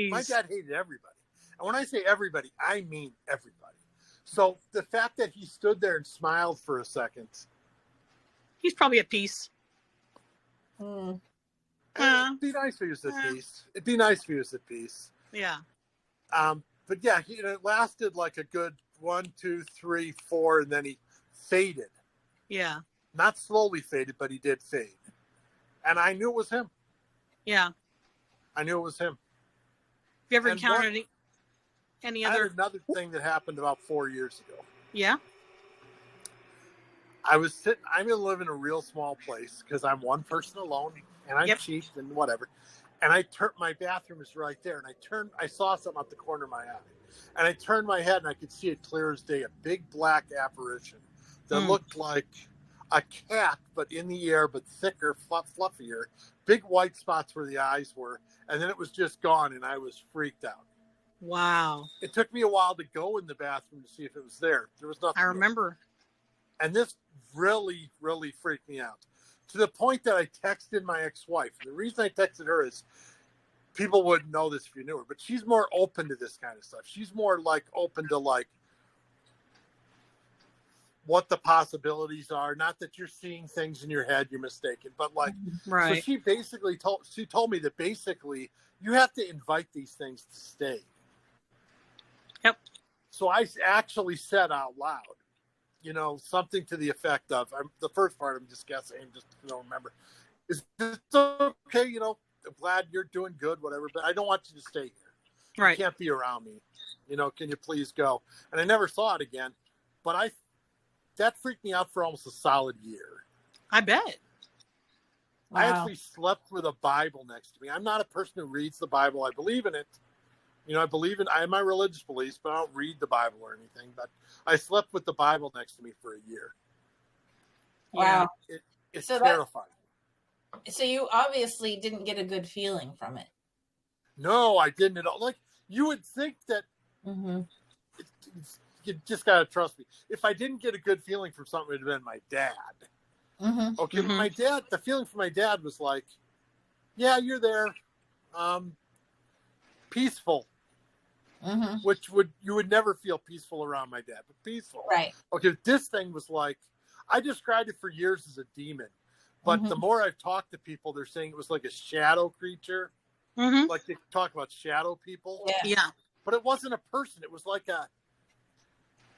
my dad hated everybody. And when I say everybody, I mean everybody. So the fact that he stood there and smiled for a second. He's probably at peace. It'd be nice if he was at peace. It'd be nice if he was at peace. Yeah. But yeah, it lasted like a good 1, 2, 3, 4, and then he faded. Yeah. Not slowly faded, but he did fade. And I knew it was him. Yeah. I knew it was him. Have you ever encountered any other? Another thing that happened about 4 years ago. Yeah. I'm going to live in a real small place because I'm one person alone and I'm cheap and whatever. And my bathroom is right there. And I saw something out the corner of my eye. And I turned my head and I could see it clear as day, a big black apparition that looked like a cat, but in the air, but thicker, fluffier, big white spots where the eyes were. And then it was just gone and I was freaked out. Wow. It took me a while to go in the bathroom to see if it was there. There was nothing. I remember. There. And this really, really freaked me out to the point that I texted my ex-wife. And the reason I texted her is people wouldn't know this if you knew her, but she's more open to this kind of stuff. She's more like open to like what the possibilities are. Not that you're seeing things in your head, you're mistaken, but like, right. So she basically told me that basically you have to invite these things to stay. Yep. So I actually said out loud, something to the effect of, the first part I'm just guessing, just don't remember. Is it okay? I'm glad you're doing good, whatever, but I don't want you to stay here. Right. You can't be around me. Can you please go? And I never saw it again, but that freaked me out for almost a solid year. I bet. Wow. I actually slept with a Bible next to me. I'm not a person who reads the Bible. I believe in it. I have my religious beliefs, but I don't read the Bible or anything. But I slept with the Bible next to me for a year. Wow. It's So terrifying. So you obviously didn't get a good feeling from it. No, I didn't at all. Like, you would think that you just got to trust me. If I didn't get a good feeling from something, it would have been my dad. Mm-hmm. Okay, but my dad, the feeling from my dad was like, yeah, you're there. Peaceful. Mm-hmm. Which you would never feel peaceful around my dad, but peaceful. Right. Okay, this thing was like, I described it for years as a demon, but the more I've talked to people, they're saying it was like a shadow creature. Mm-hmm. Like they talk about shadow people. Yeah. But it wasn't a person. It was like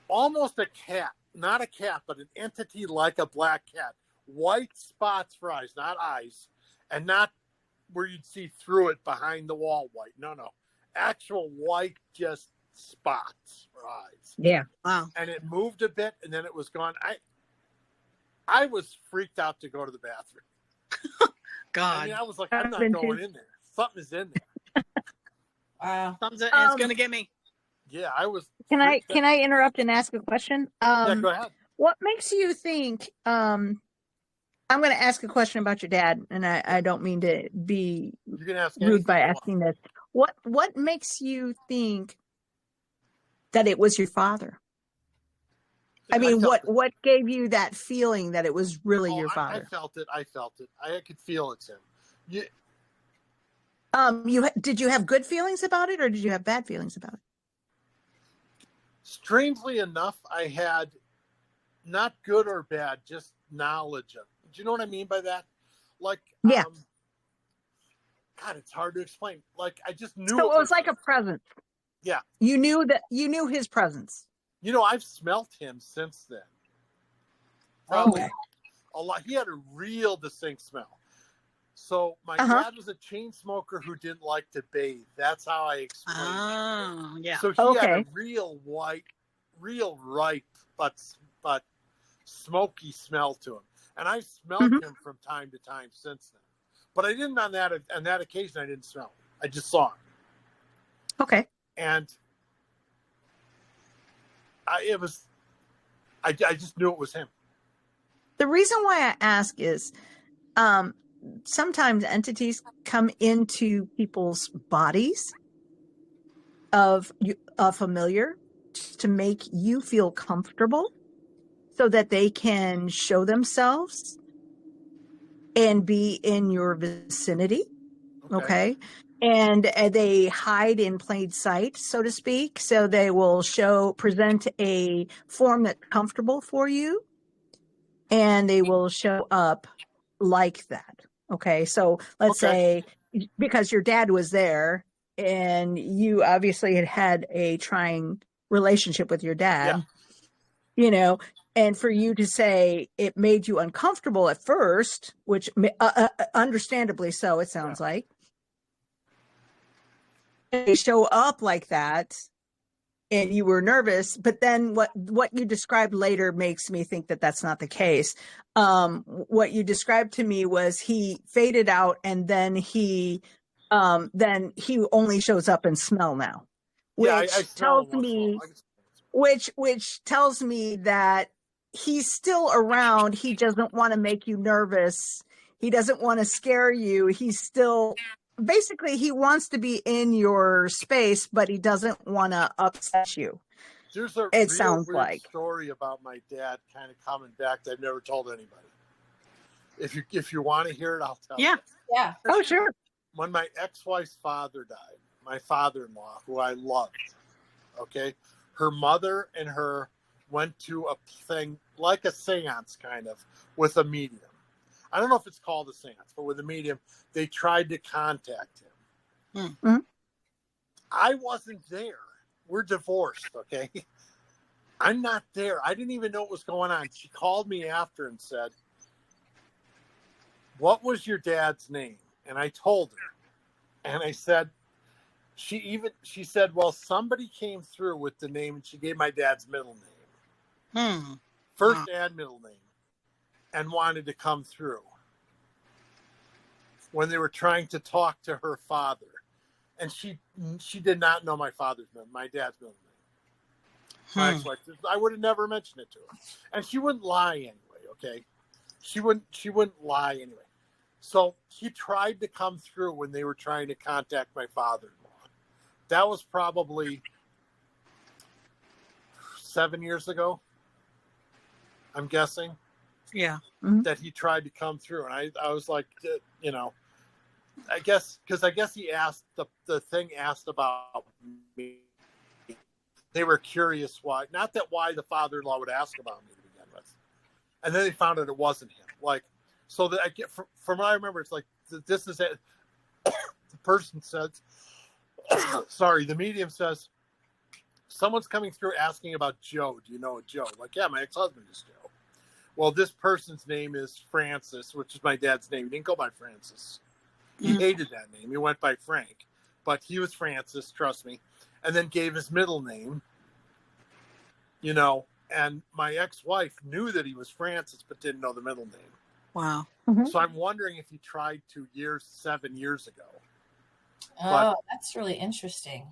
almost a cat, not a cat, but an entity like a black cat. White spots for eyes, not eyes, and not where you'd see through it behind the wall white. No. Actual white, just spots for eyes. Yeah. Wow. And it moved a bit, and then it was gone. I was freaked out to go to the bathroom. God. I was like, I'm not going in there. Something is in there. Wow. It's going to get me. Yeah, I was. Can I interrupt and ask a question? Yeah, go ahead. What makes you think? I'm going to ask a question about your dad, and I don't mean to be You can ask rude by asking this. What makes you think that it was your father? I mean, what gave you that feeling that it was really your father? I felt it. I could feel it's him. Did you have good feelings about it, or did you have bad feelings about it? Strangely enough, I had not good or bad, just knowledge of it. Do you know what I mean by that? Like, yeah. God, it's hard to explain. Like, I just knew. So it was like a presence. Yeah. You knew his presence. I've smelt him since then. Okay. A lot. He had a real distinct smell. So my dad was a chain smoker who didn't like to bathe. That's how I explained it. Oh, yeah. So he had a real white, real ripe, but smoky smell to him. And I smelled him from time to time since then. But I didn't on that occasion. I didn't smell him. I just saw him. Okay. And I just knew it was him. The reason why I ask is, sometimes entities come into people's bodies of a familiar to make you feel comfortable so that they can show themselves and be in your vicinity. Okay. And they hide in plain sight, so to speak. So they will present a form that's comfortable for you, and they will show up like that. Okay. So let's say, because your dad was there and you obviously had a trying relationship with your dad, and for you to say it made you uncomfortable at first, which understandably so, it sounds like. They show up like that and you were nervous, but then what you described later makes me think that that's not the case. What you described to me was he faded out, and then he only shows up in smell now, which tells me that he's still around. He doesn't want to make you nervous. He doesn't want to scare you. He's still, basically, he wants to be in your space, but he doesn't want to upset you. There's a weird story about my dad kind of coming back that I've never told anybody. If you want to hear it, I'll tell you. Yeah. Oh, sure. When my ex-wife's father died, my father-in-law, who I loved, her mother and her went to a thing like a seance kind of with a medium. I don't know if it's called a seance, but with a medium, they tried to contact him. Mm-hmm. I wasn't there. We're divorced, okay? I'm not there. I didn't even know what was going on. She called me after and said, "What was your dad's name?" And I told her. And I said, she said, "Well, somebody came through with the name," and she gave my dad's middle name. First and middle name. And wanted to come through when they were trying to talk to her father. And she did not know my dad's middle name. My ex-wife, I would have never mentioned it to her. And she wouldn't lie anyway, okay? She wouldn't lie anyway. So he tried to come through when they were trying to contact my father-in-law. That was probably 7 years ago, I'm guessing. Yeah. That he tried to come through. And I was like, I guess he asked, the thing asked about me. They were curious why the father-in-law would ask about me to begin with. And then they found out it wasn't him. Like, so that I get, from what I remember, it's like, this is it. The person says, the medium says, "Someone's coming through asking about Joe. Do you know a Joe?" Like, yeah, my ex-husband is Joe. Well, this person's name is Francis, which is my dad's name. He didn't go by Francis. He hated that name. He went by Frank. But he was Francis, trust me. And then gave his middle name, and my ex-wife knew that he was Francis, but didn't know the middle name. Wow. Mm-hmm. So I'm wondering if he tried 7 years ago. That's really interesting.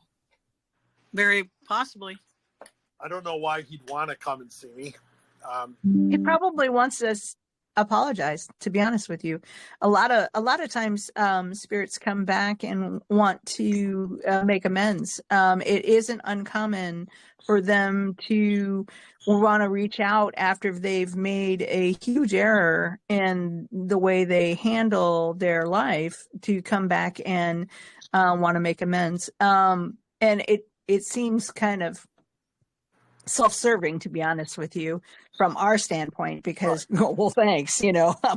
Very possibly. I don't know why he'd want to come and see me. He probably wants to apologize, to be honest with you. A lot of times spirits come back and want to make amends. It isn't uncommon for them to want to reach out after they've made a huge error in the way they handle their life, to come back and want to make amends. And it seems kind of self-serving, to be honest with you, from our standpoint, because well, thanks,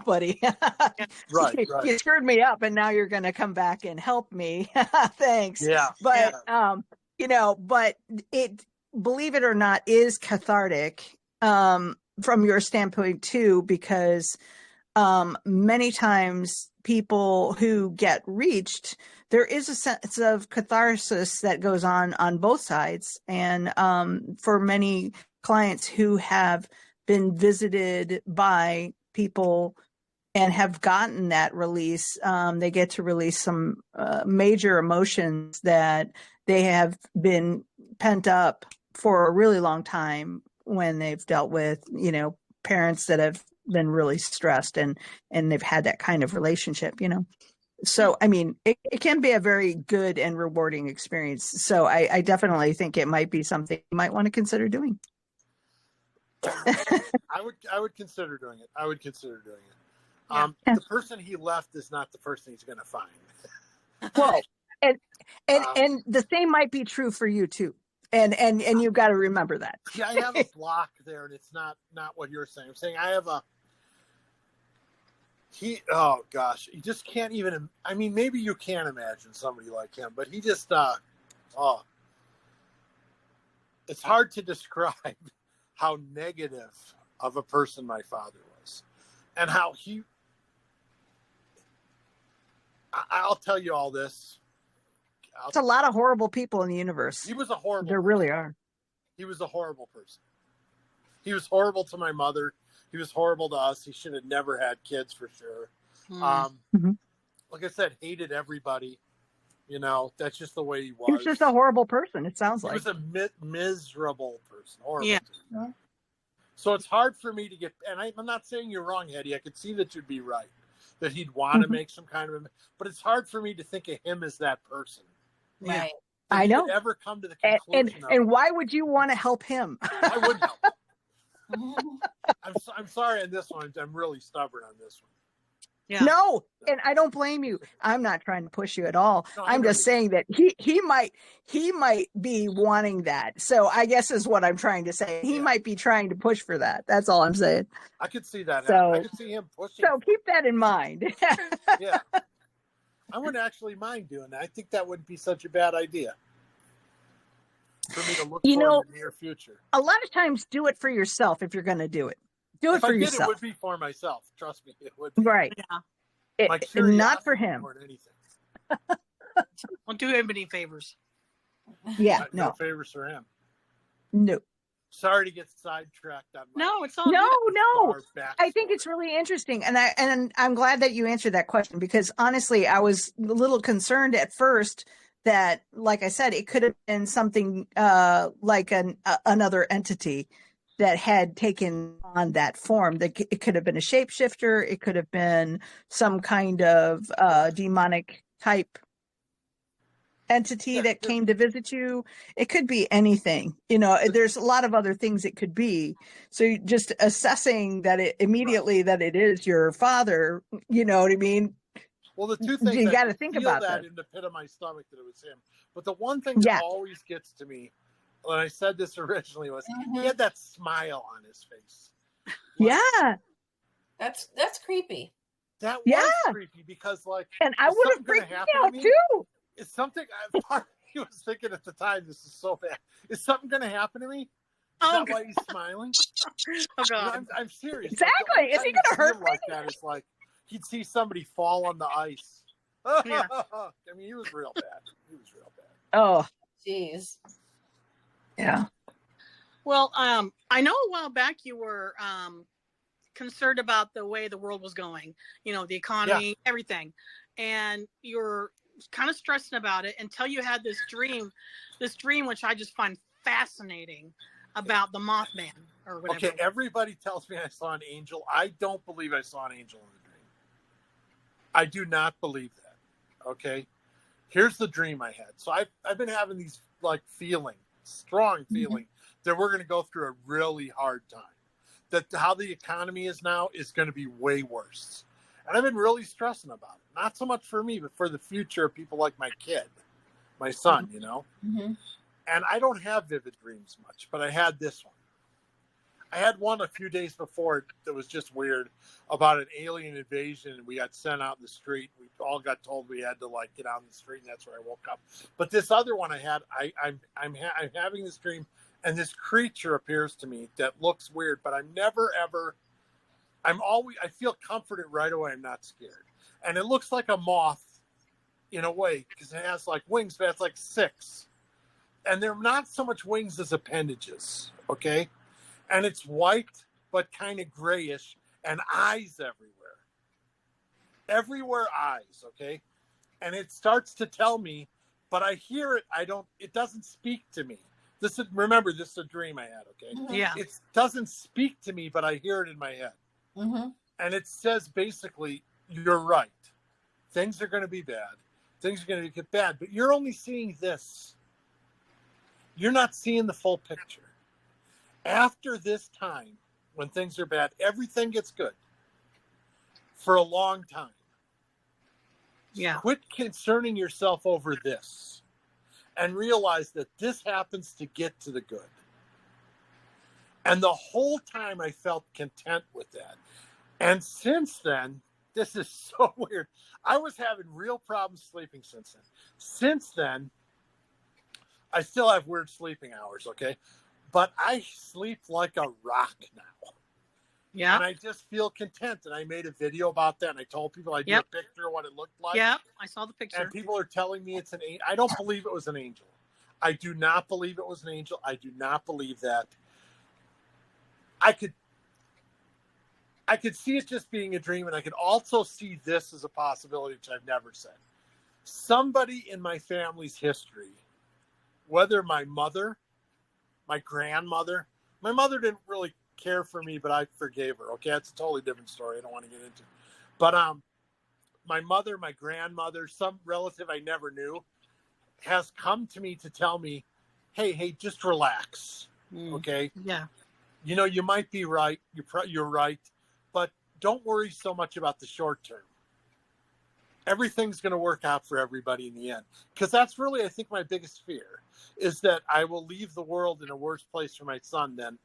buddy. Right. You screwed me up, and now you're going to come back and help me. Thanks. Yeah. But but it, believe it or not, is cathartic from your standpoint too, because many times people who get reached, there is a sense of catharsis that goes on both sides. And for many clients who have been visited by people and have gotten that release, they get to release some major emotions that they have been pent up for a really long time when they've dealt with, parents that have been really stressed and they've had that kind of relationship, So, I mean, it can be a very good and rewarding experience. So I definitely think it might be something you might want to consider doing. I would consider doing it. I would consider doing it. Yeah. The person he left is not the person he's going to find. Well, and the same might be true for you too. And you've got to remember that. Yeah, I have a block there, and it's not what you're saying. I'm saying I have oh gosh, you just can't even. I mean, maybe you can imagine somebody like him, but he just it's hard to describe how negative of a person my father was, and how I'll tell you all this. It's a lot of horrible people in the universe. He was a horrible. There really are. He was a horrible person. He was horrible to my mother. He was horrible to us. He should have never had kids for sure. Like I said, hated everybody. That's just the way he was. He was just a horrible person, it sounds like. He was a miserable person. Horrible. Yeah. So it's hard for me to get, and I'm not saying you're wrong, Hetty. I could see that you'd be right, that he'd want to make some kind of, but it's hard for me to think of him as that person. Right. I know. Ever come to the conclusion and why would you want to help him? I wouldn't help him. I'm sorry on this one. I'm really stubborn on this one. Yeah. No, and I don't blame you. I'm not trying to push you at all. No, I'm just saying that he might be wanting that. So I guess is what I'm trying to say. He might be trying to push for that. That's all I'm saying. I could see that. So, I could see him pushing. So keep that in mind. Yeah. I wouldn't actually mind doing that. I think that wouldn't be such a bad idea for me to look for in the near future. A lot of times do it for yourself if you're going to do it. Do it if for I did, yourself. It would be for myself. Trust me, it would be. Right. Yeah. Not for him. More than anything. Don't do him any favors. Yeah. No favors for him. No. Sorry to get sidetracked on my No, it's all No. I backstory. think it's really interesting, and I'm glad that you answered that question, because honestly, I was a little concerned at first that, like I said, it could have been something like another entity that had taken on that form. That it could have been a shapeshifter. It could have been some kind of demonic type entity that came to visit you. It could be anything. There's a lot of other things it could be. So just assessing that it immediately that it is your father, you know what I mean? Well, the two things you got to think about that that in the pit of my stomach that it was him. But the one thing that always gets to me when I said this originally was he had that smile on his face. Yeah. That's creepy. That was creepy because, like, and I would have freaked out too. Is something he was thinking at the time? This is so bad. Is something going to happen to me? Is that why he's smiling? Oh God, I'm serious. Exactly. Is he going to hurt me? Like that? It's like he'd see somebody fall on the ice. Yeah. I mean, he was real bad. Oh, jeez. Yeah. Well, I know a while back you were concerned about the way the world was going. The economy, everything, and you're kind of stressing about it until you had this dream which I just find fascinating about the Mothman or whatever. Okay, everybody tells me I saw an angel. I don't believe I saw an angel in the dream. I do not believe that. Okay, here's the dream I had. So I've been having these strong feeling that we're going to go through a really hard time. That how the economy is now is going to be way worse. And I've been really stressing about it. Not so much for me, but for the future of people like my kid, my son, Mm-hmm. And I don't have vivid dreams much, but I had this one. I had one a few days before that was just weird about an alien invasion. And we got sent out in the street. We all got told we had to get out in the street, and that's where I woke up. But this other one I had, I'm having this dream, and this creature appears to me that looks weird, but I'm never ever. I feel comforted right away. I'm not scared. And it looks like a moth in a way because it has wings, but it's 6. And they're not so much wings as appendages. Okay. And it's white, but kind of grayish and eyes everywhere. Everywhere eyes. Okay. And it starts to tell me, but I hear it. It doesn't speak to me. Remember, this is a dream I had. Okay. Yeah. It doesn't speak to me, but I hear it in my head. Mm-hmm. And it says basically, you're right. Things are going to be bad. Things are going to get bad, but you're only seeing this. You're not seeing the full picture. After this time, when things are bad, everything gets good for a long time. Yeah. Quit concerning yourself over this and realize that this happens to get to the good. And the whole time I felt content with that. And since then, this is so weird. I was having real problems sleeping since then. Since then, I still have weird sleeping hours, okay? But I sleep like a rock now. Yeah. And I just feel content. And I made a video about that. And I told people I did a picture of what it looked like. Yeah, I saw the picture. And people are telling me it's an angel. I don't believe it was an angel. I do not believe it was an angel. I do not believe that. I could see it just being a dream, and I could also see this as a possibility, which I've never said. Somebody in my family's history, whether my mother, my grandmother, my mother didn't really care for me, but I forgave her. Okay, that's a totally different story. I don't want to get into. But my mother, my grandmother, some relative I never knew, has come to me to tell me, hey, just relax. Okay. Yeah. You know, you might be right. You're right. But don't worry so much about the short term. Everything's going to work out for everybody in the end. Because that's really, I think, my biggest fear is that I will leave the world in a worse place for my son than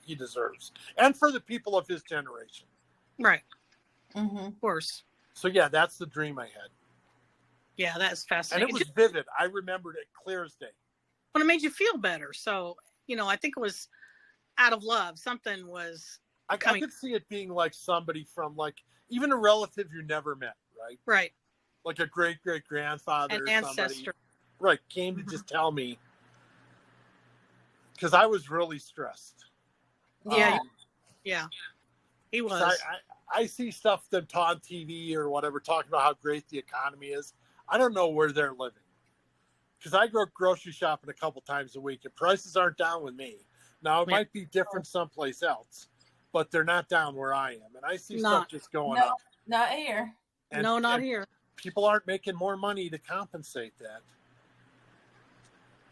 he deserves. And for the people of his generation. Right. Mm-hmm. Of course. So, yeah, that's the dream I had. Yeah, that's fascinating. And it was vivid. I remembered it clear as day. But it made you feel better. So, I think it was out of love. Something was I could see it being like somebody from, like, even a relative you never met, right? Right. Like a great-great-grandfather An or ancestor. somebody. Right, came to just tell me. Because I was really stressed. Yeah. Yeah. He was. I see stuff that on TV or whatever talking about how great the economy is. I don't know where they're living. Because I go grocery shopping a couple times a week, and prices aren't down with me. Now, it might be different someplace else, but they're not down where I am. And I see stuff just going up. Not here. And, not here. People aren't making more money to compensate that.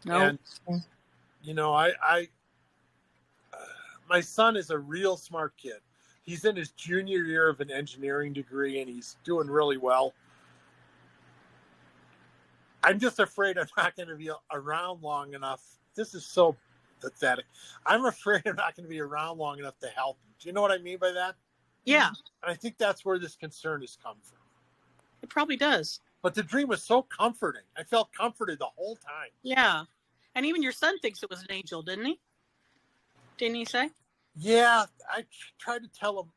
No. And, my son is a real smart kid. He's in his junior year of an engineering degree, and he's doing really well. I'm just afraid I'm not going to be around long enough. This is so pathetic. I'm afraid I'm not going to be around long enough to help him. Do you know what I mean by that? Yeah. And I think that's where this concern has come from. It probably does. But the dream was so comforting. I felt comforted the whole time. Yeah. And even your son thinks it was an angel, didn't he? Didn't he say? Yeah, I tried to tell him.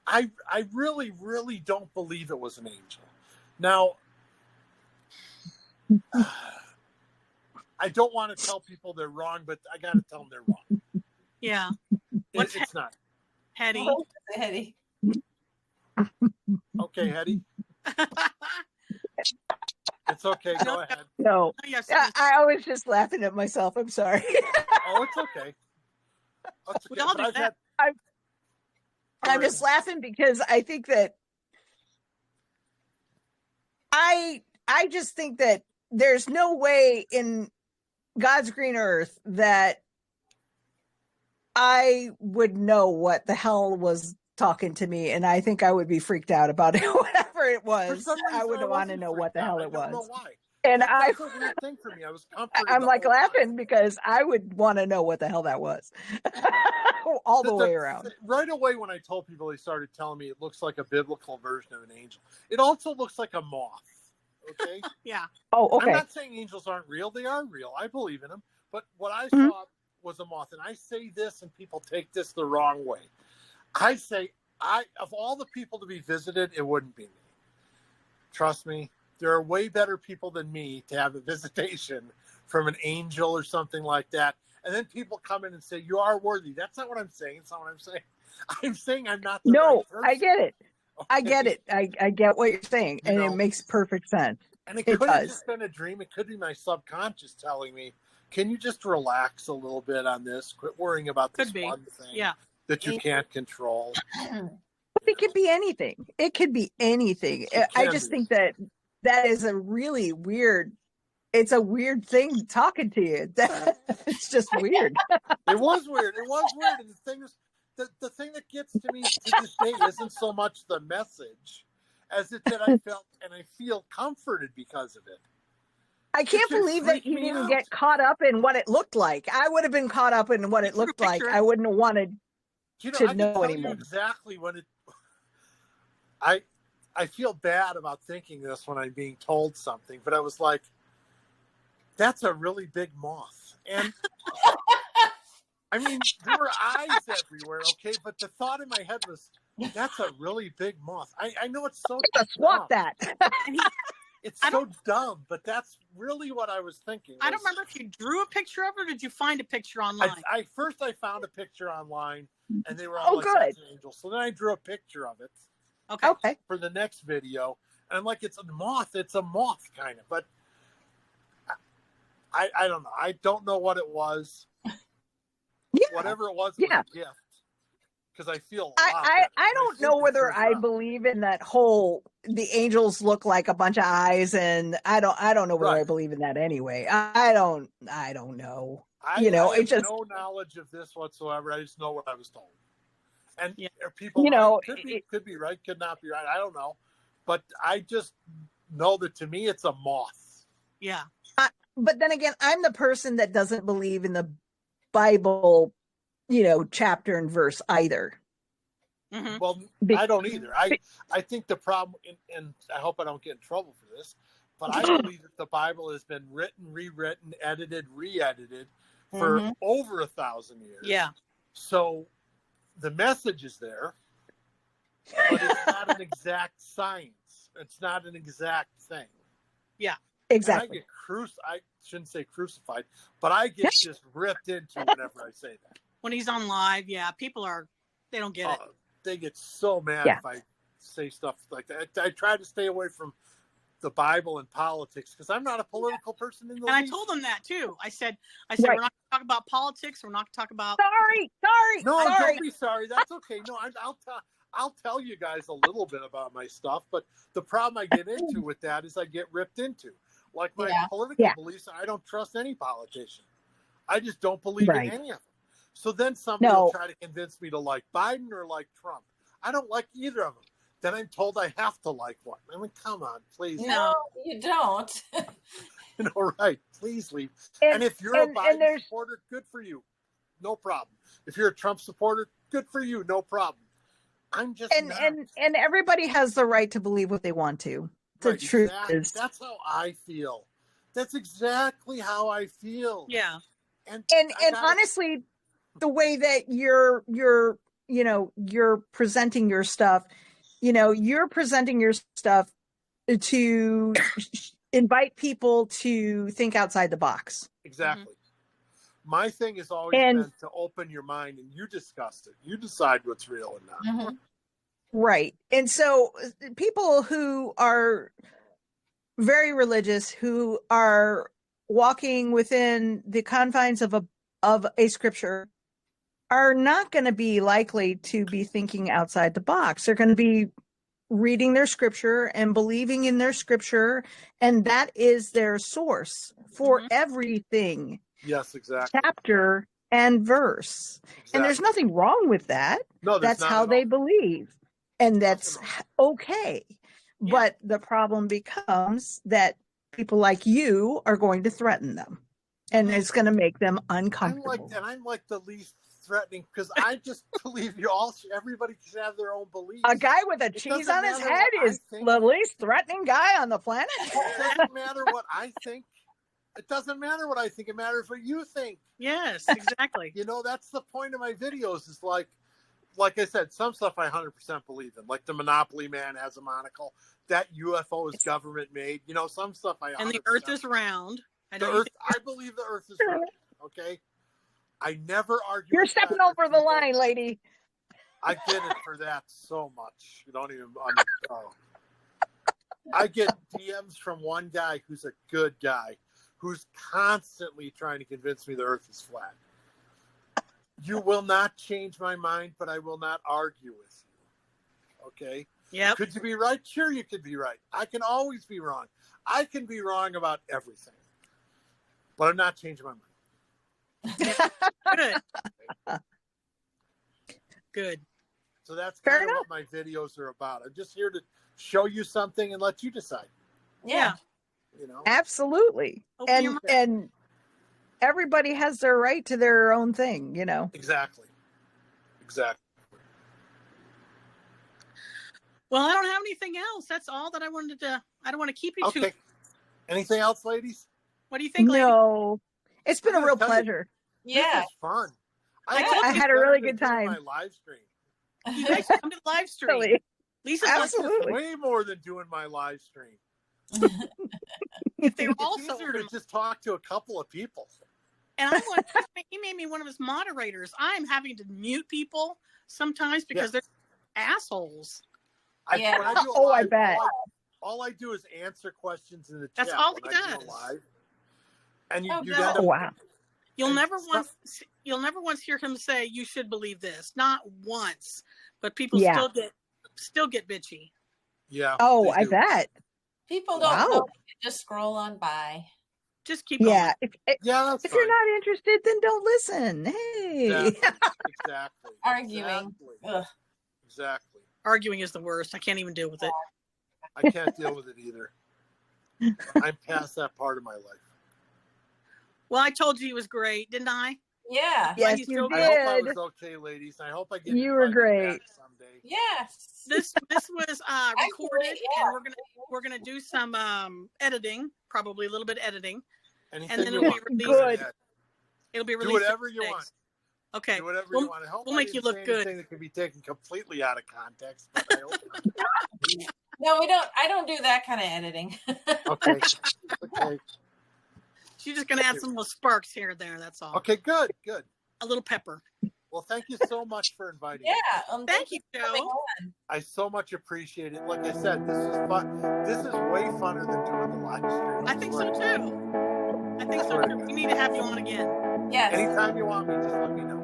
I really, really don't believe it was an angel. Now, I don't want to tell people they're wrong, but I got to tell them they're wrong. Yeah. It's not. Hetty. Hetty. Okay, Hetty. It's okay. Go ahead. No, Yes. I was just laughing at myself. I'm sorry. Oh, it's okay. It's We all okay. do that. I'm just laughing because I think that I just think that there's no way in God's green earth that I would know what the hell was talking to me, and I think I would be freaked out about it. Whatever it was, I would want to know what the hell it was. I don't know why. And That's a weird thing for me. I was comforted. I'm like laughing because I would want to know what the hell that was. All the way around. Right away when I told people, they started telling me it looks like a biblical version of an angel. It also looks like a moth. Okay? Yeah. Oh, okay. I'm not saying angels aren't real. They are real. I believe in them. But what I saw was a moth. And I say this and people take this the wrong way. I say, of all the people to be visited, it wouldn't be me. Trust me. There are way better people than me to have a visitation from an angel or something like that. And then people come in and say, you are worthy. That's not what I'm saying. It's not what I'm saying. I'm saying I'm not the right person. I get it. Okay? I get it. I get what you're saying. And it makes perfect sense. And it could have just been a dream. It could be my subconscious telling me, can you just relax a little bit on this? Quit worrying about this one thing. Yeah. that you can't control. It could be anything. It could be anything. I just think that is a really weird. It's a weird thing talking to you. It's just weird. It was weird. It was weird. And the thing is, the thing that gets to me to this day isn't so much the message as it's that I felt and I feel comforted because of it. I can't believe that you didn't get caught up in what it looked like. I would have been caught up in what it looked like. I wouldn't have wanted to know anymore. Exactly when it. I feel bad about thinking this when I'm being told something, but I was like, "That's a really big moth," and I mean there were eyes everywhere. Okay, but the thought in my head was, "That's a really big moth." I know it's so. Swap that. It's so dumb, but that's really what I was thinking. I don't remember if you drew a picture of it or did you find a picture online? I found a picture online, and they were all like angels. So then I drew a picture of it. Okay. For the next video, and I'm like, it's a moth. It's a moth, kind of. But I don't know. I don't know what it was. Yeah. Whatever it was a gift. Because I feel I don't know whether I believe in that whole the angels look like a bunch of eyes, and I don't know whether I believe in that anyway. I don't know. I have no knowledge of this whatsoever. I just know what I was told. And people could be right, could not be right. I don't know. But I just know that to me it's a moth. Yeah. But then again, I'm the person that doesn't believe in the Bible, chapter and verse either. Mm-hmm. Well, I don't either. I think the problem, and I hope I don't get in trouble for this, but I believe that the Bible has been written, rewritten, edited, re-edited for over 1,000 years. Yeah. So the message is there, but it's not an exact science. It's not an exact thing. Yeah. Exactly. I shouldn't say crucified, but I get just ripped into whenever I say that. When he's on live, people they don't get it. They get so mad if I say stuff like that. I try to stay away from the Bible and politics because I'm not a political person in the least. I told them that too. I said we're not going to talk about politics. We're not going to talk about. Sorry. No, don't be sorry. That's okay. No, I'll tell you guys a little bit about my stuff, but the problem I get into with that is I get ripped into. Like my political beliefs, I don't trust any politician. I just don't believe in any of them. So then somebody will try to convince me to like Biden or like Trump. I don't like either of them. Then I'm told I have to like one. I mean, come on, please. No, you don't. Right. Please leave. And if you're a Biden supporter, good for you. No problem. If you're a Trump supporter, good for you. No problem. I'm just and everybody has the right to believe what they want to. The truth is, that's how I feel. That's exactly how I feel. Yeah. And honestly, the way that you're presenting your stuff, you're presenting your stuff to invite people to think outside the box. Exactly. Mm-hmm. My thing has always been to open your mind, and you discuss it. You decide what's real and not. Mm-hmm. Right. And so people who are very religious, who are walking within the confines of a scripture, are not going to be likely to be thinking outside the box. They're going to be reading their scripture and believing in their scripture, and that is their source for everything. Yes, exactly. Chapter and verse. Exactly. And there's nothing wrong with that. No, that's how they believe. And that's okay. Yeah. But the problem becomes that people like you are going to threaten them. And it's going to make them uncomfortable. I'm like the least threatening because I just believe everybody should have their own beliefs. A guy with a cheese on his head is the least threatening guy on the planet. It doesn't matter what I think. It doesn't matter what I think. It matters what you think. Yes, exactly. That's the point of my videos is like I said, some stuff I 100% believe in. Like the Monopoly Man has a monocle. That UFO is government made. Some stuff I 100%. And the Earth is round. I believe the Earth is round. Okay? I never argue. You're stepping over the line, lady. I get it for that so much. You don't even know. I get DMs from one guy who's a good guy, who's constantly trying to convince me the Earth is flat. You will not change my mind, but I will not argue with you. Okay? Yep. Could you be right? Sure, you could be right. I can always be wrong. I can be wrong about everything, but I'm not changing my mind. Good. Good. So that's Fair kind of what my videos are about. I'm just here to show you something and let you decide. Yeah. You know? Absolutely. Open your And mind. everybody has their right to their own thing, you know. Exactly. Well, I don't have anything else. That's all that I wanted to. I don't want to keep you Okay. too. Anything else, ladies? What do you think, lady? No, it's been I'm a real gonna tell you, pleasure. Yeah. This is fun. I Yeah. told I you, had a Better really than good doing time. My live stream. you guys come to the live stream. Really. Lisa, This wants is Absolutely. way more than doing my live stream. if they were It's also easier open, to just talk to a couple of people. and I want he made me one of his moderators. I'm having to mute people sometimes because they're assholes. Yeah. When I do a Oh, I live, bet. all I do is answer questions in the That's chat. all when he I do a does. live. And Oh, you God. end Oh, up, wow. You'll And never some- once hear him say you should believe this. Not once. But people Yeah. still get bitchy. yeah. Oh, they I do. bet. People don't Wow. know. Just scroll on by. Just keep Yeah. going. Yeah, that's If fine. you're not interested, then don't listen. Hey. Exactly. Arguing. Exactly. Ugh. Exactly. Arguing is the worst. I can't even deal with it. I can't deal with it either. I'm past that part of my life. Well, I told you he was great, didn't I? Yeah. Yes, he's you so I hope I did. was okay, ladies. I hope I get You were invited great. back someday. Yes. This was recorded, Actually, yeah. and we're gonna do some editing, probably a little bit editing. Anything then you it'll want. be Go released. ahead. It'll be Do released. whatever in you 6 want. days. Okay. Do whatever We'll- you want. I hope we'll I make you didn't look say good. anything that can be taken completely out of context. But I hope not. No, we don't. I don't do that kind of editing. Okay. Okay. She's just gonna add some little sparks here and there. That's all. Okay. Good. Good. A little pepper. Well, thank you so much for inviting me. Yeah. Thank you, for coming Joe. on. I so much appreciate it. Like I said, this is fun. This is way funner than doing the live stream. I think so too. I think so too. We need to have you on again. Yes. Anytime you want me, just let me know.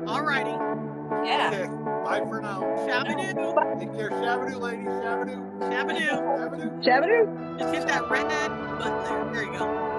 Alrighty. Yeah. Okay. Bye for now. Shabadoo. Take care. Shabadoo, ladies. Shabadoo. Shabadoo. Shabadoo. Shabadoo. Just hit that red button there. There you go.